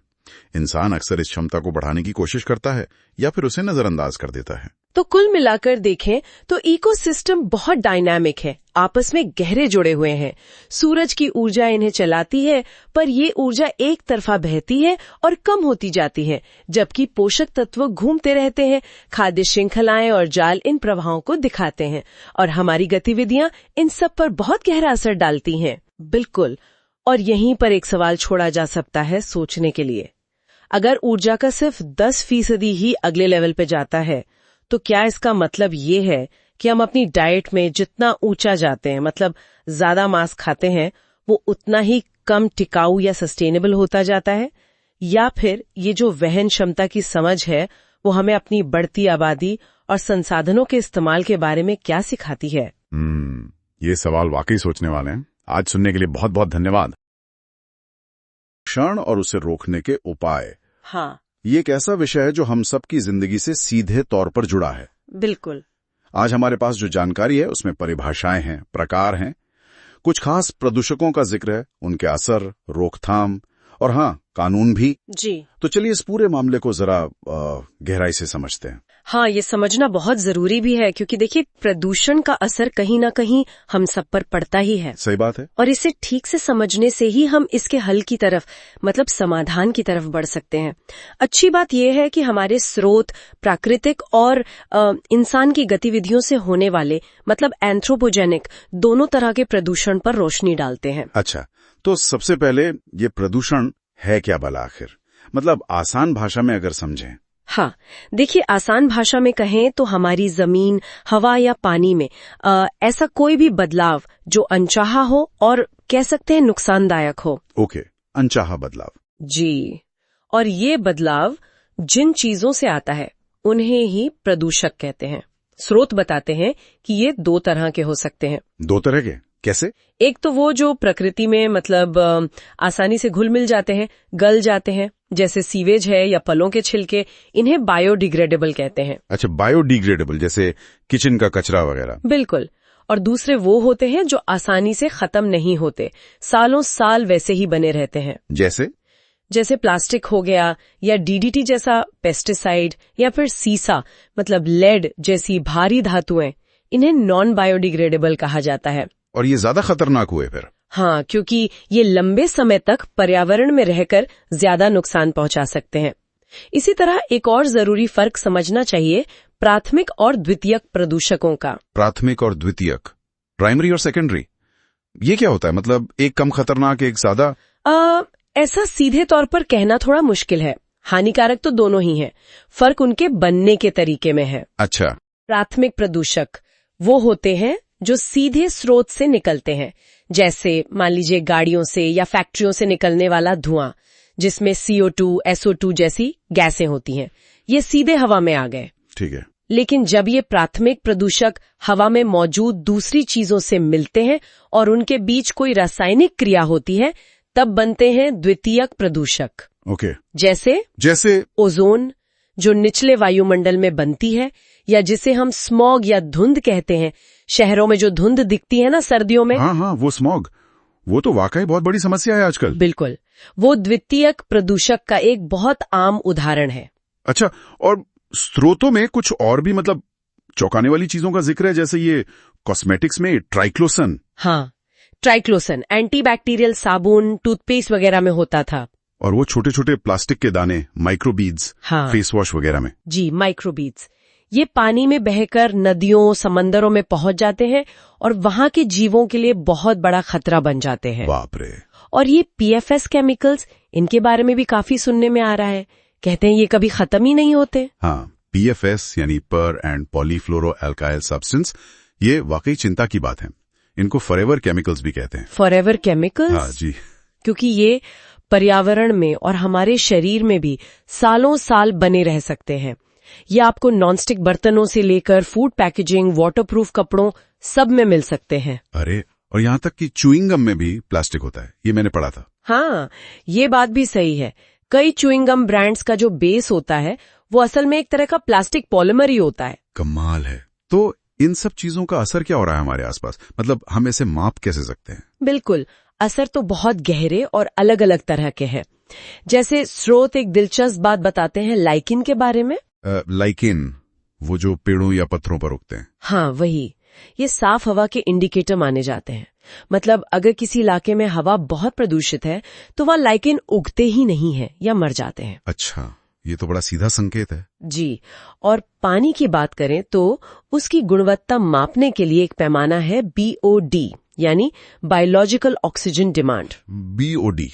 इंसान अक्सर इस क्षमता को बढ़ाने की कोशिश करता है या फिर उसे नजरअंदाज कर देता है। तो कुल मिलाकर देखें तो इकोसिस्टम बहुत डायनामिक है, आपस में गहरे जुड़े हुए हैं। सूरज की ऊर्जा इन्हें चलाती है, पर ये ऊर्जा एक तरफा बहती है और कम होती जाती है, जबकि पोषक तत्व घूमते रहते हैं। खाद्य श्रृंखलाएं और जाल इन प्रवाहों को दिखाते हैं, और हमारी गतिविधियां इन सब पर बहुत गहरा असर डालती हैं। बिल्कुल। और यहीं पर एक सवाल छोड़ा जा सकता है सोचने के लिए। अगर ऊर्जा का सिर्फ 10% ही अगले लेवल पे जाता है, तो क्या इसका मतलब ये है कि हम अपनी डाइट में जितना ऊंचा जाते हैं, मतलब ज्यादा मांस खाते हैं, वो उतना ही कम टिकाऊ या सस्टेनेबल होता जाता है? या फिर ये जो वहन क्षमता की समझ है, वो हमें अपनी बढ़ती आबादी और संसाधनों के इस्तेमाल के बारे में क्या सिखाती है? ये सवाल वाकई सोचने वाले हैं। आज सुनने के लिए बहुत बहुत धन्यवाद। क्षण और उसे रोकने के उपाय। हाँ, ये एक ऐसा विषय है जो हम सबकी जिंदगी से सीधे तौर पर जुड़ा है। बिल्कुल। आज हमारे पास जो जानकारी है उसमें परिभाषाएं हैं, प्रकार हैं, कुछ खास प्रदूषकों का जिक्र है, उनके असर, रोकथाम और हाँ, कानून भी। जी। तो चलिए इस पूरे मामले को जरा गहराई से समझते हैं। हाँ, ये समझना बहुत जरूरी भी है, क्योंकि देखिए प्रदूषण का असर कहीं ना कहीं हम सब पर पड़ता ही है। सही बात है। और इसे ठीक से समझने से ही हम इसके हल की तरफ, मतलब समाधान की तरफ बढ़ सकते हैं। अच्छी बात यह है कि हमारे स्रोत प्राकृतिक और इंसान की गतिविधियों से होने वाले, मतलब एंथ्रोपोजेनिक, दोनों तरह के प्रदूषण पर रोशनी डालते हैं। अच्छा, तो सबसे पहले ये प्रदूषण है क्या भला आखिर? मतलब आसान भाषा में अगर समझें। हाँ, देखिए आसान भाषा में कहें तो हमारी जमीन, हवा या पानी में ऐसा कोई भी बदलाव जो अनचाहा हो और कह सकते हैं नुकसानदायक हो। ओके, अनचाहा बदलाव। जी, और ये बदलाव जिन चीजों से आता है उन्हें ही प्रदूषक कहते हैं। स्रोत बताते हैं कि ये 2 तरह के हो सकते हैं। 2 तरह के? कैसे? एक तो वो जो प्रकृति में मतलब आसानी से घुल मिल जाते हैं, गल जाते हैं, जैसे सीवेज है या फलों के छिलके, इन्हें बायोडिग्रेडेबल कहते हैं। अच्छा, बायोडिग्रेडेबल, जैसे किचन का कचरा वगैरह। बिल्कुल। और दूसरे वो होते हैं जो आसानी से खत्म नहीं होते, सालों साल वैसे ही बने रहते हैं। जैसे प्लास्टिक हो गया, या डीडीटी जैसा पेस्टिसाइड, या फिर सीसा मतलब लेड जैसी भारी धातुएं, इन्हें नॉन बायोडिग्रेडेबल कहा जाता है। और ये ज्यादा खतरनाक हुए फिर? हाँ, क्योंकि ये लंबे समय तक पर्यावरण में रहकर ज्यादा नुकसान पहुंचा सकते हैं। इसी तरह एक और जरूरी फर्क समझना चाहिए प्राथमिक और द्वितीयक प्रदूषकों का। प्राथमिक और द्वितीयक, प्राइमरी और सेकेंडरी, ये क्या होता है? मतलब एक कम खतरनाक, एक ज्यादा? ऐसा सीधे तौर पर कहना थोड़ा मुश्किल है। हानिकारक तो दोनों ही हैं, फर्क उनके बनने के तरीके में है। अच्छा। प्राथमिक प्रदूषक वो होते हैं जो सीधे स्रोत से निकलते हैं, जैसे मान लीजिए गाड़ियों से या फैक्ट्रियों से निकलने वाला धुआं, जिसमें CO2, SO2 जैसी गैसें होती हैं। ये सीधे हवा में आ गए। ठीक है। लेकिन जब ये प्राथमिक प्रदूषक हवा में मौजूद दूसरी चीजों से मिलते हैं और उनके बीच कोई रासायनिक क्रिया होती है, तब बनते हैं द्वितीयक प्रदूषक। ओके। जैसे ओजोन, जो निचले वायुमंडल में बनती है, या जिसे हम स्मॉग या धुंध कहते हैं। शहरों में जो धुंध दिखती है ना सर्दियों में। हाँ, वो स्मॉग, वो तो वाकई बहुत बड़ी समस्या है आजकल। बिल्कुल, वो द्वितीयक प्रदूषक का एक बहुत आम उदाहरण है। अच्छा, और स्रोतों में कुछ और भी मतलब चौंकाने वाली चीजों का जिक्र है, जैसे ये कॉस्मेटिक्स में ट्राइक्लोसन। हाँ, ट्राइक्लोसन एंटीबैक्टीरियल साबुन, टूथपेस्ट वगैरह में होता था। और वो छोटे छोटे प्लास्टिक के दाने, माइक्रोबीड्स, हाँ, फेस वॉश वगैरह में। जी, माइक्रोबीड्स, ये पानी में बहकर नदियों, समंदरों में पहुंच जाते हैं और वहां के जीवों के लिए बहुत बड़ा खतरा बन जाते हैं। बाप रे। और ये PFS केमिकल्स, इनके बारे में भी काफी सुनने में आ रहा है। कहते हैं ये कभी खत्म ही नहीं होते। हाँ, PFS यानी पर एंड पॉलीफ्लोरो एल्काइल सब्सटेंस, ये वाकई चिंता की बात है। इनको फॉरएवर केमिकल्स भी कहते हैं। Forever chemicals? हाँ जी, क्योंकि ये पर्यावरण में और हमारे शरीर में भी सालों साल बने रह सकते हैं। ये आपको नॉनस्टिक बर्तनों से लेकर फूड पैकेजिंग, वाटरप्रूफ कपड़ों, सब में मिल सकते हैं। अरे, और यहाँ तक कि च्युइंग गम में भी प्लास्टिक होता है, ये मैंने पढ़ा था। हाँ, ये बात भी सही है। कई च्युइंग गम ब्रांड्स का जो बेस होता है वो असल में एक तरह का प्लास्टिक पॉलीमर ही होता है। कमाल है। तो इन सब चीजों का असर क्या हो रहा है हमारे आसपास? मतलब हम इसे माप कैसे सकते हैं? बिल्कुल, असर तो बहुत गहरे और अलग अलग तरह के हैं। जैसे स्रोत एक दिलचस्प बात बताते हैं लाइकिन के बारे में। लाइकिन, वो जो पेड़ों या पत्थरों पर उगते हैं? हाँ, वही। ये साफ हवा के इंडिकेटर माने जाते हैं। मतलब अगर किसी इलाके में हवा बहुत प्रदूषित है तो वह लाइकिन उगते ही नहीं है या मर जाते हैं। अच्छा, ये तो बड़ा सीधा संकेत है। जी, और पानी की बात करें तो उसकी गुणवत्ता मापने के लिए एक पैमाना है BOD, यानी बायोलॉजिकल ऑक्सीजन डिमांड। BOD,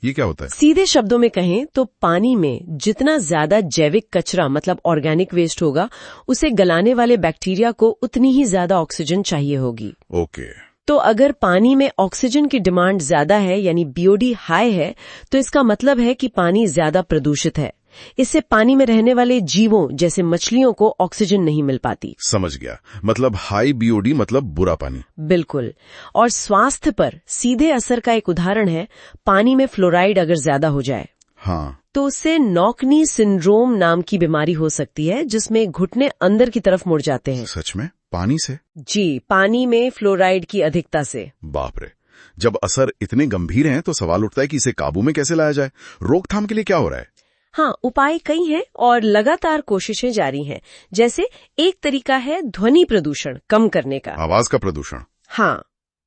ये क्या होता है? सीधे शब्दों में कहें तो पानी में जितना ज्यादा जैविक कचरा मतलब ऑर्गेनिक वेस्ट होगा, उसे गलाने वाले बैक्टीरिया को उतनी ही ज्यादा ऑक्सीजन चाहिए होगी। ओके। तो अगर पानी में ऑक्सीजन की डिमांड ज्यादा है यानी बीओडी हाई है, तो इसका मतलब है कि पानी ज्यादा प्रदूषित है। इससे पानी में रहने वाले जीवों जैसे मछलियों को ऑक्सीजन नहीं मिल पाती। समझ गया, मतलब हाई बीओडी मतलब बुरा पानी। बिल्कुल। और स्वास्थ्य पर सीधे असर का एक उदाहरण है पानी में फ्लोराइड अगर ज्यादा हो जाए हाँ, तो उससे नॉकनी सिंड्रोम नाम की बीमारी हो सकती है, जिसमें घुटने अंदर की तरफ मुड़ जाते हैं। सच में? पानी से? जी, पानी में फ्लोराइड की अधिकता से। बाप रे। जब असर इतने गंभीर हैं तो सवाल उठता है कि इसे काबू में कैसे लाया जाए। रोकथाम के लिए क्या हो रहा है? हाँ, उपाय कई हैं और लगातार कोशिशें जारी हैं। जैसे एक तरीका है ध्वनि प्रदूषण कम करने का। आवाज का प्रदूषण? हाँ,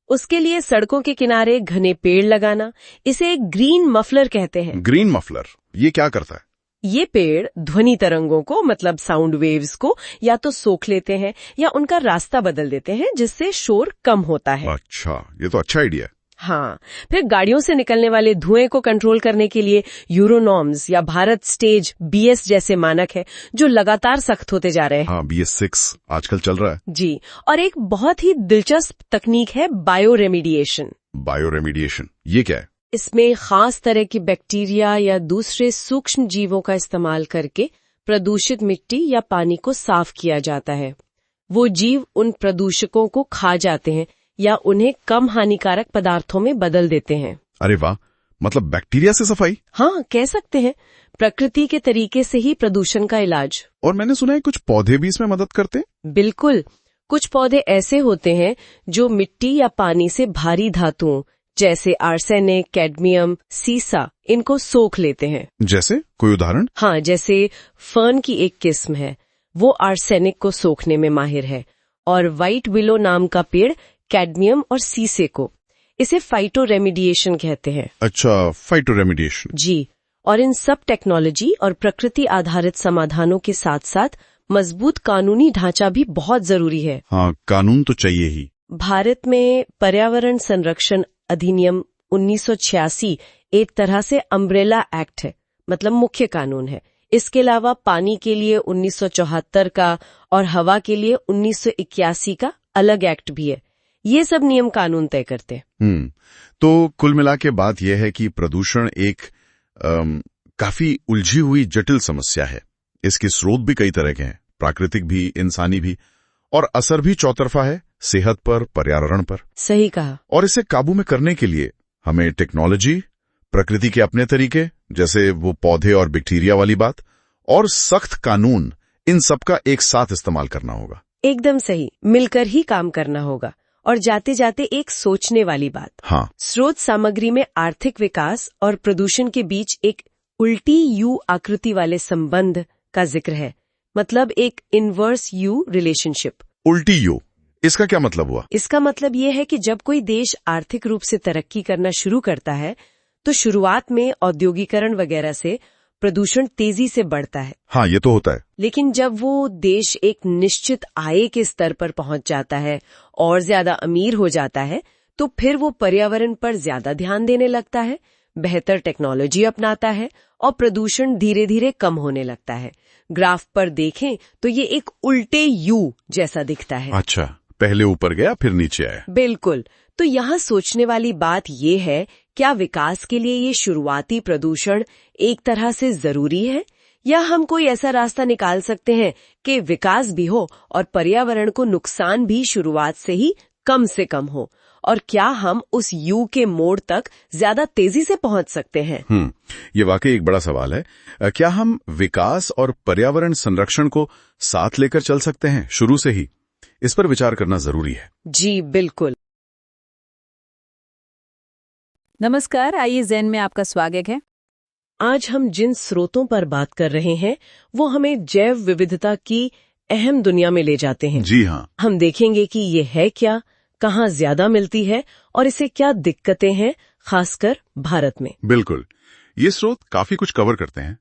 उसके लिए सड़कों के किनारे घने पेड़ लगाना। इसे एक ग्रीन मफलर कहते हैं। ग्रीन मफलर, ये क्या करता है? ये पेड़ ध्वनि तरंगों को मतलब साउंड वेव्स को या तो सोख लेते हैं या उनका रास्ता बदल देते हैं, जिससे शोर कम होता है। अच्छा, ये तो अच्छा आइडिया है। हाँ, फिर गाड़ियों से निकलने वाले धुएं को कंट्रोल करने के लिए यूरोनॉर्म्स या भारत स्टेज BS जैसे मानक है, जो लगातार सख्त होते जा रहे हैं। हाँ, BS6 आजकल चल रहा है। जी, और एक बहुत ही दिलचस्प तकनीक है बायोरेमिडिएशन। बायोरेमिडिएशन, ये क्या है? इसमें खास तरह की बैक्टीरिया या दूसरे सूक्ष्म जीवों का इस्तेमाल करके प्रदूषित मिट्टी या पानी को साफ किया जाता है। वो जीव उन प्रदूषकों को खा जाते हैं या उन्हें कम हानिकारक पदार्थों में बदल देते हैं। अरे वाह, मतलब बैक्टीरिया से सफाई? हाँ, कह सकते हैं प्रकृति के तरीके से ही प्रदूषण का इलाज। और मैंने सुना है कुछ पौधे भी इसमें मदद करते हैं? बिल्कुल, कुछ पौधे ऐसे होते हैं जो मिट्टी या पानी से भारी धातुओं जैसे आर्सेनिक, कैडमियम, सीसा इनको सोख लेते हैं। जैसे कोई उदाहरण? हाँ, जैसे फर्न की एक किस्म है, वो आर्सेनिक को सोखने में माहिर है, और व्हाइट विलो नाम का पेड़ कैडमियम और सीसे को। इसे फाइटोरेमिडिएशन कहते हैं। अच्छा, फाइटोरेमिडिएशन। जी, और इन सब टेक्नोलॉजी और प्रकृति आधारित समाधानों के साथ साथ मजबूत कानूनी ढांचा भी बहुत जरूरी है। हाँ, कानून तो चाहिए ही। भारत में पर्यावरण संरक्षण अधिनियम 1986 एक तरह से अम्ब्रेला एक्ट है, मतलब मुख्य कानून है। इसके अलावा पानी के लिए 1974 का और हवा के लिए 1981 का अलग एक्ट भी है। ये सब नियम कानून तय करते हैं। तो कुल मिला के बात यह है कि प्रदूषण एक काफी उलझी हुई जटिल समस्या है। इसके स्रोत भी कई तरह के हैं, प्राकृतिक भी, इंसानी भी, और असर भी चौतरफा है, सेहत पर, पर्यावरण पर। सही कहा। और इसे काबू में करने के लिए हमें टेक्नोलॉजी, प्रकृति के अपने तरीके, जैसे वो पौधे और बैक्टीरिया वाली बात, और सख्त कानून, इन सब का एक साथ इस्तेमाल करना होगा। एकदम सही, मिलकर ही काम करना होगा। और जाते जाते एक सोचने वाली बात। हाँ, स्रोत सामग्री में आर्थिक विकास और प्रदूषण के बीच एक उल्टी यू आकृति वाले संबंध का जिक्र है, मतलब एक इनवर्स यू रिलेशनशिप। उल्टी यू, इसका क्या मतलब हुआ? इसका मतलब ये है कि जब कोई देश आर्थिक रूप से तरक्की करना शुरू करता है तो शुरुआत में औद्योगिकरण वगैरह से प्रदूषण तेजी से बढ़ता है। हाँ, ये तो होता है। लेकिन जब वो देश एक निश्चित आय के स्तर पर पहुंच जाता है और ज्यादा अमीर हो जाता है, तो फिर वो पर्यावरण पर ज्यादा ध्यान देने लगता है, बेहतर टेक्नोलॉजी अपनाता है और प्रदूषण धीरे धीरे कम होने लगता है। ग्राफ पर देखें तो ये एक उल्टे यू जैसा दिखता है। अच्छा, पहले ऊपर गया फिर नीचे आया। बिल्कुल। तो यहाँ सोचने वाली बात ये है, क्या विकास के लिए ये शुरुआती प्रदूषण एक तरह से जरूरी है, या हम कोई ऐसा रास्ता निकाल सकते हैं कि विकास भी हो और पर्यावरण को नुकसान भी शुरुआत से कम हो? और क्या हम उस यू के मोड़ तक ज्यादा तेजी से पहुंच सकते हैं? ये वाकई एक बड़ा सवाल है। क्या हम विकास और पर्यावरण संरक्षण को साथ लेकर चल सकते हैं शुरू से ही? इस पर विचार करना जरूरी है। जी बिल्कुल। नमस्कार, आइए ज़ेन में आपका स्वागत है। आज हम जिन स्रोतों पर बात कर रहे हैं वो हमें जैव विविधता की अहम दुनिया में ले जाते हैं। जी हाँ। हम देखेंगे कि ये है क्या, कहाँ ज्यादा मिलती है और इसे क्या दिक्कतें हैं, खासकर भारत में। बिल्कुल, ये स्रोत काफी कुछ कवर करते हैं,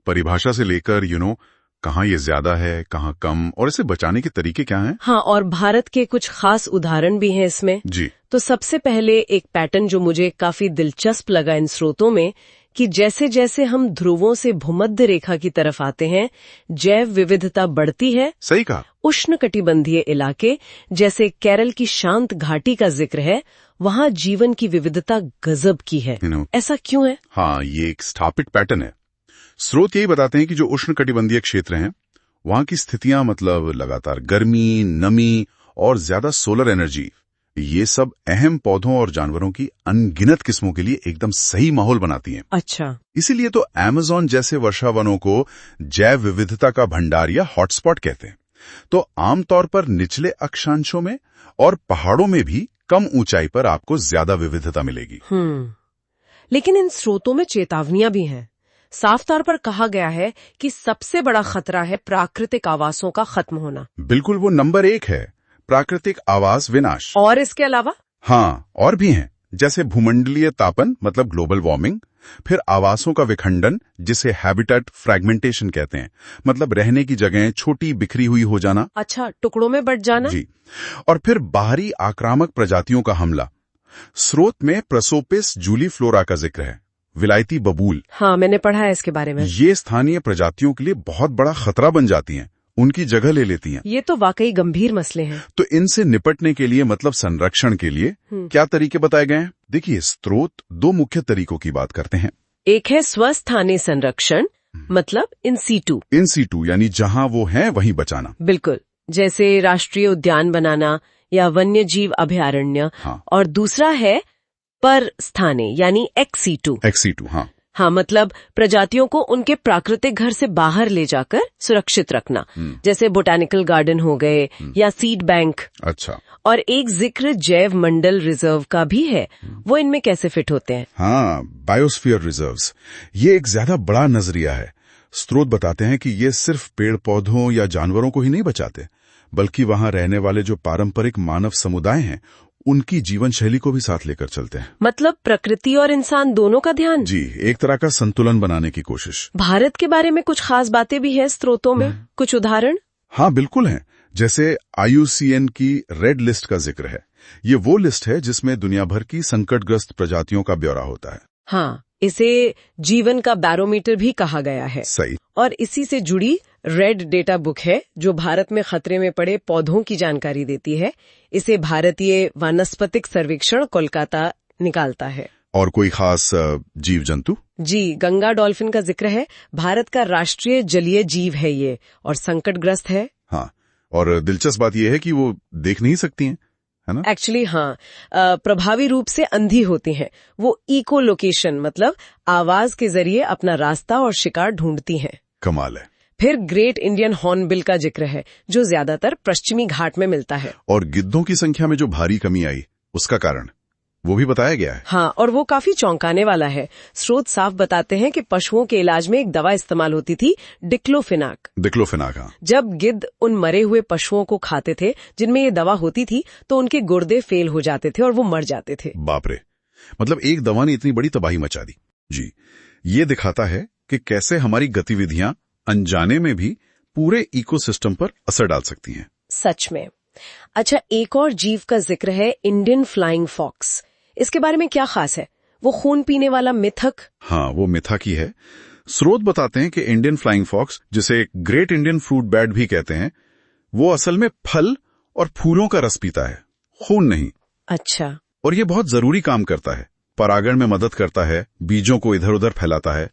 परिभाषा से लेकर कहाँ ये ज्यादा है, कहाँ कम, और इसे बचाने के तरीके क्या हैं। हाँ, और भारत के कुछ खास उदाहरण भी हैं इसमें। जी। तो सबसे पहले एक पैटर्न जो मुझे काफी दिलचस्प लगा इन स्रोतों में, कि जैसे जैसे हम ध्रुवों से भूमध्य रेखा की तरफ आते हैं, जैव विविधता बढ़ती है। सही कहा। उष्णकटिबंधीय इलाके जैसे केरल की शांत घाटी का जिक्र है, वहाँ जीवन की विविधता गजब की है। ऐसा क्यों है? हाँ, ये एक स्थापित पैटर्न है। स्रोत यही बताते हैं कि जो उष्णकटिबंधीय क्षेत्र हैं, वहां की स्थितियां मतलब लगातार गर्मी, नमी और ज्यादा सोलर एनर्जी, ये सब अहम पौधों और जानवरों की अनगिनत किस्मों के लिए एकदम सही माहौल बनाती हैं। अच्छा। इसीलिए तो अमेज़न जैसे वर्षा वनों को जैव विविधता का भंडार या हॉटस्पॉट कहते हैं। तो आमतौर पर निचले अक्षांशों में और पहाड़ों में भी कम ऊंचाई पर आपको ज्यादा विविधता मिलेगी। लेकिन इन स्रोतों में चेतावनियां भी हैं। साफ तौर पर कहा गया है कि सबसे बड़ा खतरा है प्राकृतिक आवासों का खत्म होना। बिल्कुल, वो नंबर 1 है, प्राकृतिक आवास विनाश। और इसके अलावा? हाँ, और भी हैं, जैसे भूमंडलीय तापन मतलब ग्लोबल वार्मिंग, फिर आवासों का विखंडन जिसे हैबिटेट फ्रैगमेंटेशन कहते हैं, मतलब रहने की जगह छोटी बिखरी हुई हो जाना। अच्छा, टुकड़ों में बंट जाना। जी। और फिर बाहरी आक्रामक प्रजातियों का हमला। स्रोत में प्रोसोपिस जूलीफ्लोरा का जिक्र है, विलायती बबूल। हाँ, मैंने पढ़ा है इसके बारे में। ये स्थानीय प्रजातियों के लिए बहुत बड़ा खतरा बन जाती हैं, उनकी जगह ले लेती हैं। ये तो वाकई गंभीर मसले हैं। तो इनसे निपटने के लिए मतलब संरक्षण के लिए क्या तरीके बताए गए हैं? देखिए, स्रोत 2 मुख्य तरीकों की बात करते हैं। एक है स्वस्थानीय संरक्षण, मतलब इन सीटू यानी जहां वो हैं वहीं बचाना। बिल्कुल, जैसे राष्ट्रीय उद्यान बनाना या वन्य जीव अभयारण्य। हाँ। और दूसरा है पर स्थानीय यानी एक्स-सीटू। हाँ, मतलब प्रजातियों को उनके प्राकृतिक घर से बाहर ले जाकर सुरक्षित रखना, जैसे बोटानिकल गार्डन हो गए या सीड बैंक। अच्छा। और एक जिक्र जैव मंडल रिजर्व का भी है, वो इनमें कैसे फिट होते हैं? हाँ, बायोस्फीयर रिजर्व्स, ये एक ज्यादा बड़ा नजरिया है। स्रोत बताते हैं कि ये सिर्फ पेड़ पौधों या जानवरों को ही नहीं बचाते, बल्कि वहां रहने वाले जो पारंपरिक मानव समुदाय हैं, उनकी जीवन शैली को भी साथ लेकर चलते हैं। मतलब प्रकृति और इंसान दोनों का ध्यान। जी, एक तरह का संतुलन बनाने की कोशिश। भारत के बारे में कुछ खास बातें भी है स्रोतों में, कुछ उदाहरण? हाँ, बिल्कुल हैं। जैसे IUCN की रेड लिस्ट का जिक्र है। ये वो लिस्ट है जिसमें दुनिया भर की संकटग्रस्त प्रजातियों का ब्यौरा होता है। हाँ, इसे जीवन का बैरोमीटर भी कहा गया है। सही। और इसी से जुड़ी रेड डेटा बुक है जो भारत में खतरे में पड़े पौधों की जानकारी देती है। इसे भारतीय वानस्पतिक सर्वेक्षण कोलकाता निकालता है। और कोई खास जीव जंतु? जी, गंगा डॉल्फिन का जिक्र है। भारत का राष्ट्रीय जलीय जीव है ये, और संकटग्रस्त है। हाँ, और दिलचस्प बात यह है कि वो देख नहीं सकती हैं, है ना? एक्चुअली हाँ, प्रभावी रूप से अंधी होती हैं। वो इको लोकेशन मतलब आवाज के जरिए अपना रास्ता और शिकार ढूंढती हैं। कमाल है। फिर ग्रेट इंडियन हॉर्नबिल का जिक्र है, जो ज्यादातर पश्चिमी घाट में मिलता है। और गिद्धों की संख्या में जो भारी कमी आई, उसका कारण वो भी बताया गया है। हाँ, और वो काफी चौंकाने वाला है। स्रोत साफ बताते हैं कि पशुओं के इलाज में एक दवा इस्तेमाल होती थी, डिक्लोफेनाक। हाँ। जब गिद्ध उन मरे हुए पशुओं को खाते थे जिनमें ये दवा होती थी, तो उनके गुर्दे फेल हो जाते थे और वो मर जाते थे। बाप रे, मतलब एक दवा ने इतनी बड़ी तबाही मचा दी। जी, ये दिखाता है कि कैसे हमारी गतिविधियां अनजाने में भी पूरे इकोसिस्टम पर असर डाल सकती हैं। सच में। अच्छा, एक और जीव का जिक्र है, इंडियन फ्लाइंग फॉक्स। इसके बारे में क्या खास है? वो खून पीने वाला मिथक? हाँ, वो मिथक ही है। स्रोत बताते हैं कि इंडियन फ्लाइंग फॉक्स, जिसे ग्रेट इंडियन फ्रूट बैट भी कहते हैं, वो असल में फल और फूलों का रस पीता है, खून नहीं। अच्छा। और ये बहुत जरूरी काम करता है, परागण में मदद करता है, बीजों को इधर उधर फैलाता है,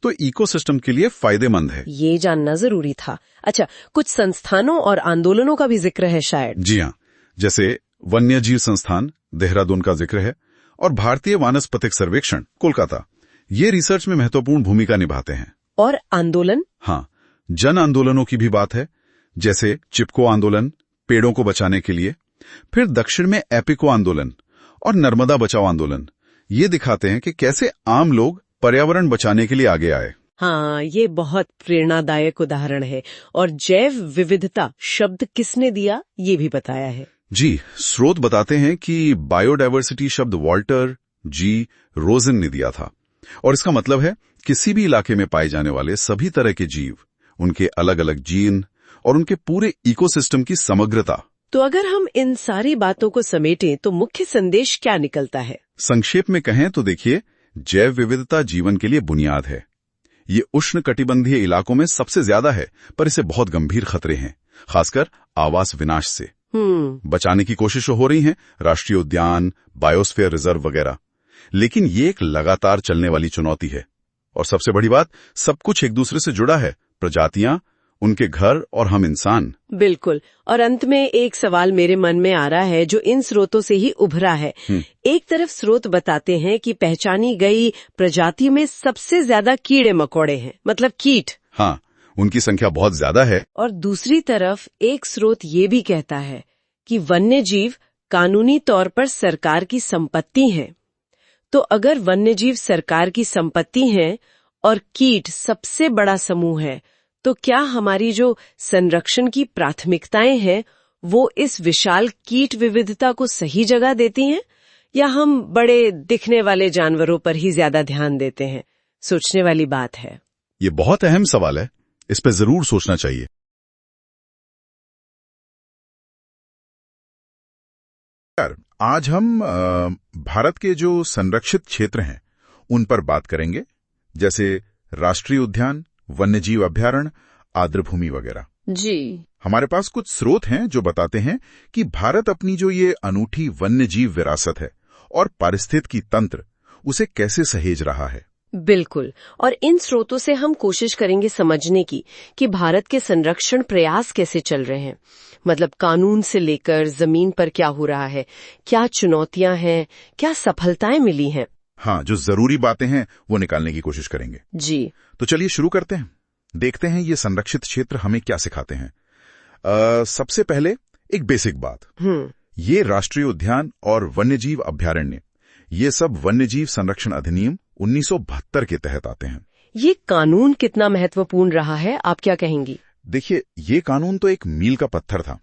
तो इकोसिस्टम के लिए फायदेमंद है। ये जानना जरूरी था। अच्छा, कुछ संस्थानों और आंदोलनों का भी जिक्र है शायद? जी हाँ, जैसे वन्य जीव संस्थान देहरादून का जिक्र है और भारतीय वानस्पतिक सर्वेक्षण कोलकाता, ये रिसर्च में महत्वपूर्ण भूमिका निभाते हैं। और आंदोलन? हाँ, जन आंदोलनों की भी बात है, जैसे चिपको आंदोलन पेड़ों को बचाने के लिए, फिर दक्षिण में एपिको आंदोलन और नर्मदा बचाओ आंदोलन। ये दिखाते हैं कि कैसे आम लोग पर्यावरण बचाने के लिए आगे आए। हाँ, ये बहुत प्रेरणादायक उदाहरण है। और जैव विविधता शब्द किसने दिया, ये भी बताया है। जी, स्रोत बताते हैं कि बायोडायवर्सिटी शब्द वॉल्टर जी रोजन ने दिया था, और इसका मतलब है किसी भी इलाके में पाए जाने वाले सभी तरह के जीव, उनके अलग अलग जीन और उनके पूरे इकोसिस्टम की समग्रता, तो अगर हम इन सारी बातों को समेटें तो मुख्य संदेश क्या निकलता है? संक्षेप में कहें तो देखिए, जैव विविधता जीवन के लिए बुनियाद है। ये उष्णकटिबंधीय इलाकों में सबसे ज्यादा है, पर इसे बहुत गंभीर खतरे हैं, खासकर आवास विनाश से। बचाने की कोशिश हो रही हैं, राष्ट्रीय उद्यान, बायोस्फीयर रिजर्व वगैरह, लेकिन ये एक लगातार चलने वाली चुनौती है। और सबसे बड़ी बात, सब कुछ एक दूसरे से जुड़ा है, प्रजातियां, उनके घर और हम इंसान। बिल्कुल। और अंत में एक सवाल मेरे मन में आ रहा है जो इन स्रोतों से ही उभरा है। एक तरफ स्रोत बताते हैं कि पहचानी गई प्रजातियों में सबसे ज्यादा कीड़े मकोड़े हैं, मतलब कीट। हाँ, उनकी संख्या बहुत ज्यादा है। और दूसरी तरफ एक स्रोत ये भी कहता है कि वन्य जीव कानूनी तौर पर सरकार की संपत्ति हैं। तो अगर वन्य जीव सरकार की संपत्ति हैं और कीट सबसे बड़ा समूह है, तो क्या हमारी जो संरक्षण की प्राथमिकताएं हैं वो इस विशाल कीट विविधता को सही जगह देती हैं, या हम बड़े दिखने वाले जानवरों पर ही ज्यादा ध्यान देते हैं? सोचने वाली बात है। ये बहुत अहम सवाल है, इस पे जरूर सोचना चाहिए। आज हम भारत के जो संरक्षित क्षेत्र हैं उन पर बात करेंगे, जैसे राष्ट्रीय उद्यान, वन्यजीव अभयारण्य, आर्द्रभूमि वगैरह। जी। हमारे पास कुछ स्रोत हैं जो बताते हैं कि भारत अपनी जो ये अनूठी वन्यजीव विरासत है और पारिस्थितिकी तंत्र, उसे कैसे सहेज रहा है। बिल्कुल। और इन स्रोतों से हम कोशिश करेंगे समझने की कि भारत के संरक्षण प्रयास कैसे चल रहे हैं, मतलब कानून से लेकर जमीन पर क्या हो रहा है, क्या चुनौतियां हैं, क्या सफलताएं मिली हैं। हाँ, जो जरूरी बातें हैं वो निकालने की कोशिश करेंगे। जी। तो चलिए शुरू करते हैं। देखते हैं ये संरक्षित क्षेत्र हमें क्या सिखाते हैं। सबसे पहले एक बेसिक बात, ये राष्ट्रीय उद्यान और वन्यजीव अभयारण्य, ये सब वन्यजीव संरक्षण अधिनियम 1972 के तहत आते हैं। ये कानून कितना महत्वपूर्ण रहा है, आप क्या कहेंगी? देखिए, ये कानून तो एक मील का पत्थर था।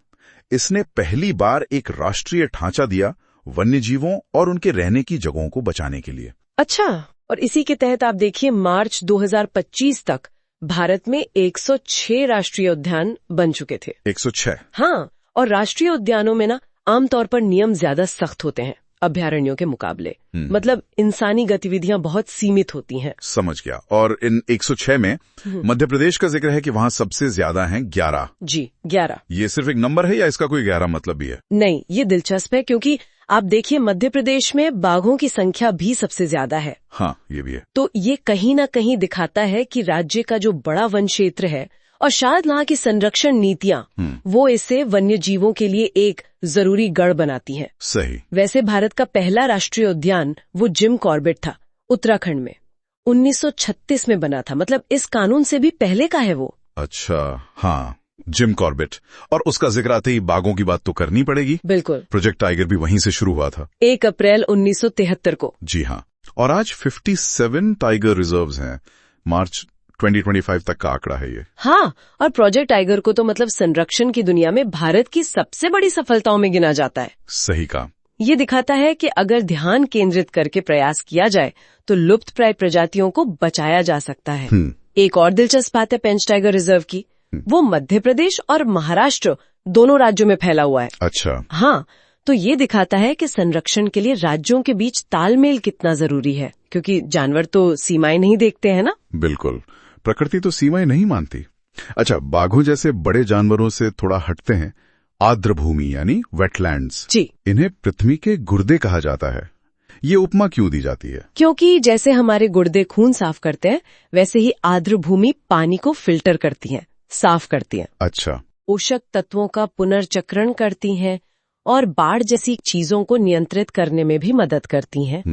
इसने पहली बार एक राष्ट्रीय ढांचा दिया वन्यजीवों और उनके रहने की जगहों को बचाने के लिए। अच्छा। और इसी के तहत आप देखिए, मार्च 2025 तक भारत में 106 राष्ट्रीय उद्यान बन चुके थे। 106? हाँ। और राष्ट्रीय उद्यानों में ना आमतौर पर नियम ज्यादा सख्त होते हैं अभयारण्यों के मुकाबले। मतलब इंसानी गतिविधियां बहुत सीमित होती हैं। समझ गया। और इन 106 में मध्य प्रदेश का जिक्र है कि वहाँ सबसे ज्यादा हैं 11। जी, 11। ये सिर्फ एक नंबर है या इसका कोई गहरा मतलब भी है? नहीं, ये दिलचस्प है क्योंकि आप देखिए मध्य प्रदेश में बाघों की संख्या भी सबसे ज्यादा है। हाँ, ये भी है। तो ये कहीं ना कहीं दिखाता है कि राज्य का जो बड़ा वन क्षेत्र है और शायद वहाँ की संरक्षण नीतियाँ वो इसे वन्य जीवों के लिए एक जरूरी गढ़ बनाती हैं। सही। वैसे भारत का पहला राष्ट्रीय उद्यान वो जिम कॉर्बेट था, उत्तराखंड में 1936 में बना था। मतलब इस कानून से भी पहले का है वो। अच्छा, हाँ, जिम कॉर्बेट। और उसका जिक्र आते ही बाघों की बात तो करनी पड़ेगी। बिल्कुल। प्रोजेक्ट टाइगर भी वहीं से शुरू हुआ था, 1 अप्रैल 1973 को। जी हाँ। और आज 57 टाइगर रिजर्व्स हैं। मार्च 2025 तक का आंकड़ा है ये। हाँ, और प्रोजेक्ट टाइगर को तो मतलब संरक्षण की दुनिया में भारत की सबसे बड़ी सफलताओं में गिना जाता है। सही कहा। ये दिखाता है कि अगर ध्यान केंद्रित करके प्रयास किया जाए तो लुप्तप्राय प्रजातियों को बचाया जा सकता है। एक और दिलचस्प बात है पेंच टाइगर रिजर्व की, वो मध्य प्रदेश और महाराष्ट्र दोनों राज्यों में फैला हुआ है। अच्छा। हाँ, तो ये दिखाता है कि संरक्षण के लिए राज्यों के बीच तालमेल कितना जरूरी है, क्योंकि जानवर तो सीमाएं नहीं देखते हैं ना। बिल्कुल, प्रकृति तो सीमाएं नहीं मानती। अच्छा, बाघों जैसे बड़े जानवरों से थोड़ा हटते हैं आर्द्रभूमि यानी वेटलैंड्स। जी। इन्हें पृथ्वी के गुर्दे कहा जाता है। ये उपमा क्यों दी जाती है? क्योंकि जैसे हमारे गुर्दे खून साफ करते हैं, वैसे ही आर्द्रभूमि पानी को फिल्टर करती हैं, साफ करती हैं। अच्छा। पोषक तत्वों का पुनर्चक्रण करती हैं और बाढ़ जैसी चीजों को नियंत्रित करने में भी मदद करती हैं।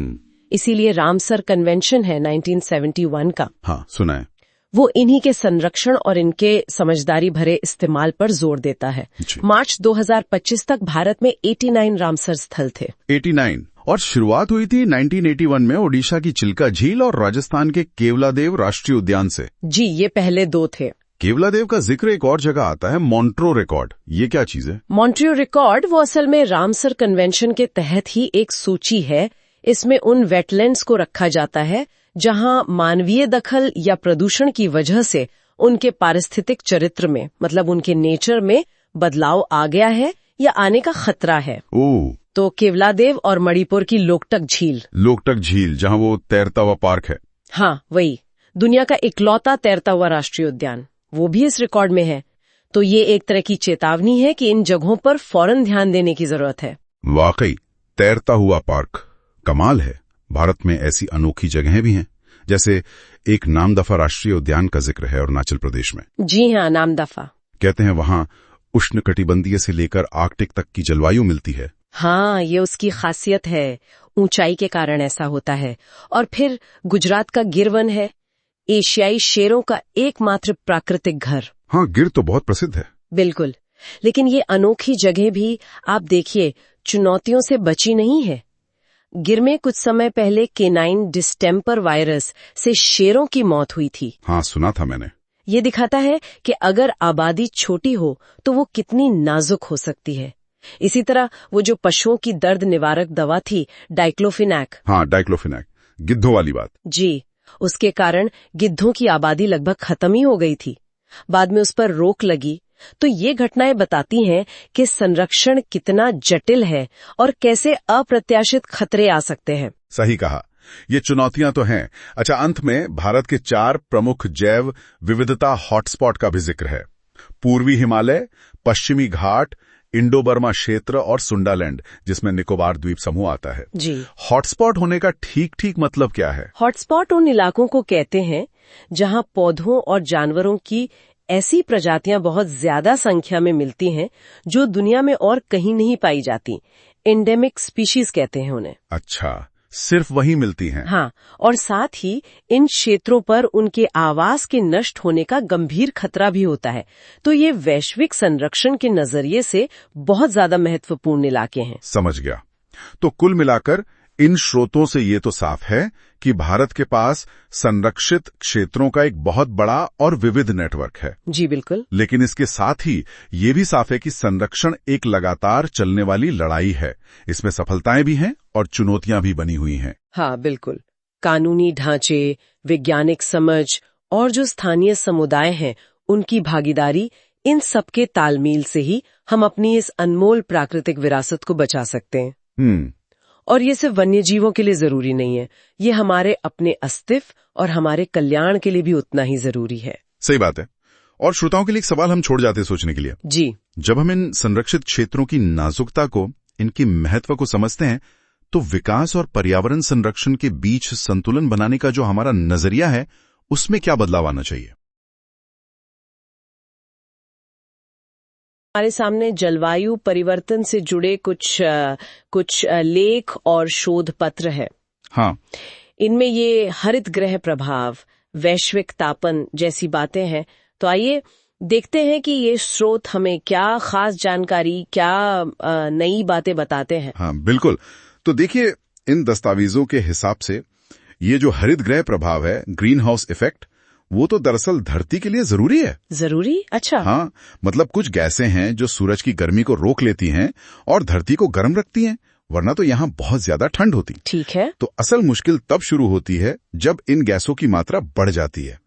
इसीलिए रामसर कन्वेंशन है 1971 का। हाँ, सुना है। वो इन्हीं के संरक्षण और इनके समझदारी भरे इस्तेमाल पर जोर देता है। मार्च 2025 तक भारत में 89 रामसर स्थल थे। 89। और शुरुआत हुई थी 1981 में ओडिशा की चिल्का झील और राजस्थान के केवलादेव राष्ट्रीय उद्यान से। जी, ये पहले 2 थे। केवलादेव का जिक्र एक और जगह आता है, मॉन्ट्रो रिकॉर्ड। ये क्या चीज है? मॉन्ट्रियो रिकॉर्ड वो असल में रामसर कन्वेंशन के तहत ही एक सूची है। इसमें उन वेटलैंड्स को रखा जाता है जहां मानवीय दखल या प्रदूषण की वजह से उनके पारिस्थितिक चरित्र में, मतलब उनके नेचर में बदलाव आ गया है या आने का खतरा है। ओह, तो केवलादेव और मणिपुर की लोकटक झील। लोकटक झील, जहां वो तैरता हुआ पार्क है। हाँ वही, दुनिया का इकलौता तैरता हुआ राष्ट्रीय उद्यान, वो भी इस रिकॉर्ड में है। तो ये एक तरह की चेतावनी है कि इन जगहों पर फौरन ध्यान देने की जरूरत है। वाकई तैरता हुआ पार्क कमाल है। भारत में ऐसी अनोखी जगहें भी हैं, जैसे एक नामदफा राष्ट्रीय उद्यान का जिक्र है अरुणाचल प्रदेश में। जी हाँ, नामदफा। कहते हैं वहां उष्णकटिबंधीय से लेकर आर्कटिक तक की जलवायु मिलती है। हाँ, ये उसकी खासियत है, ऊंचाई के कारण ऐसा होता है। और फिर गुजरात का गिर वन है, एशियाई शेरों का एकमात्र प्राकृतिक घर। हाँ, गिर तो बहुत प्रसिद्ध है। बिल्कुल, लेकिन ये अनोखी जगह भी आप देखिए चुनौतियों से बची नहीं है। गिर में कुछ समय पहले केनाइन डिस्टेम्पर वायरस से शेरों की मौत हुई थी। हाँ, सुना था मैंने। ये दिखाता है कि अगर आबादी छोटी हो तो वो कितनी नाजुक हो सकती है। इसी तरह वो जो पशुओं की दर्द निवारक दवा थी डाइक्लोफिनैक। हाँ, डाइक्लोफिनैक, गिद्धों वाली बात। जी, उसके कारण गिद्धों की आबादी लगभग खत्म ही हो गई थी। बाद में उस पर रोक लगी। तो ये घटनाएं बताती हैं कि संरक्षण कितना जटिल है और कैसे अप्रत्याशित खतरे आ सकते हैं। सही कहा, ये चुनौतियां तो हैं। अच्छा, अंत में भारत के 4 प्रमुख जैव विविधता हॉटस्पॉट का भी जिक्र है। पूर्वी हिमालय, पश्चिमी घाट, इंडो बर्मा क्षेत्र और सुंडालैंड, जिसमें निकोबार द्वीप समूह आता है। जी, हॉटस्पॉट होने का ठीक मतलब क्या है? हॉटस्पॉट उन इलाकों को कहते हैं जहां पौधों और जानवरों की ऐसी प्रजातियां बहुत ज्यादा संख्या में मिलती हैं जो दुनिया में और कहीं नहीं पाई जाती। एंडेमिक स्पीशीज कहते हैं उन्हें। अच्छा, सिर्फ वहीं मिलती हैं। हाँ, और साथ ही इन क्षेत्रों पर उनके आवास के नष्ट होने का गंभीर खतरा भी होता है। तो ये वैश्विक संरक्षण के नजरिए से बहुत ज्यादा महत्वपूर्ण इलाके हैं। समझ गया। तो कुल मिलाकर इन स्रोतों से ये तो साफ है कि भारत के पास संरक्षित क्षेत्रों का एक बहुत बड़ा और विविध नेटवर्क है। जी बिल्कुल। लेकिन इसके साथ ही ये भी साफ है कि संरक्षण एक लगातार चलने वाली लड़ाई है। इसमें सफलताएं भी हैं और चुनौतियां भी बनी हुई हैं। हाँ बिल्कुल, कानूनी ढांचे, वैज्ञानिक समझ और जो स्थानीय समुदाय हैं उनकी भागीदारी, इन सबके तालमेल से ही हम अपनी इस अनमोल प्राकृतिक विरासत को बचा सकते हैं। और ये सिर्फ वन्य जीवों के लिए जरूरी नहीं है, ये हमारे अपने अस्तित्व और हमारे कल्याण के लिए भी उतना ही जरूरी है। सही बात है। और श्रोताओं के लिए एक सवाल हम छोड़ जाते हैं सोचने के लिए। जी, जब हम इन संरक्षित क्षेत्रों की नाजुकता को, इनकी महत्व को समझते हैं, तो विकास और पर्यावरण संरक्षण के बीच संतुलन बनाने का जो हमारा नजरिया है, उसमें क्या बदलाव आना चाहिए? हमारे सामने जलवायु परिवर्तन से जुड़े कुछ लेख और शोध पत्र है। हाँ, इनमें ये हरित ग्रह प्रभाव, वैश्विक तापन जैसी बातें हैं। तो आइए देखते हैं कि ये स्रोत हमें क्या खास जानकारी, क्या नई बातें बताते हैं। हाँ बिल्कुल। तो देखिए, इन दस्तावेजों के हिसाब से ये जो हरित ग्रह प्रभाव है, ग्रीन हाउस इफेक्ट, वो तो दरअसल धरती के लिए जरूरी है। जरूरी? अच्छा। हाँ, मतलब कुछ गैसें हैं जो सूरज की गर्मी को रोक लेती हैं और धरती को गर्म रखती हैं, वरना तो यहाँ बहुत ज्यादा ठंड होती। ठीक है। तो असल मुश्किल तब शुरू होती है जब इन गैसों की मात्रा बढ़ जाती है,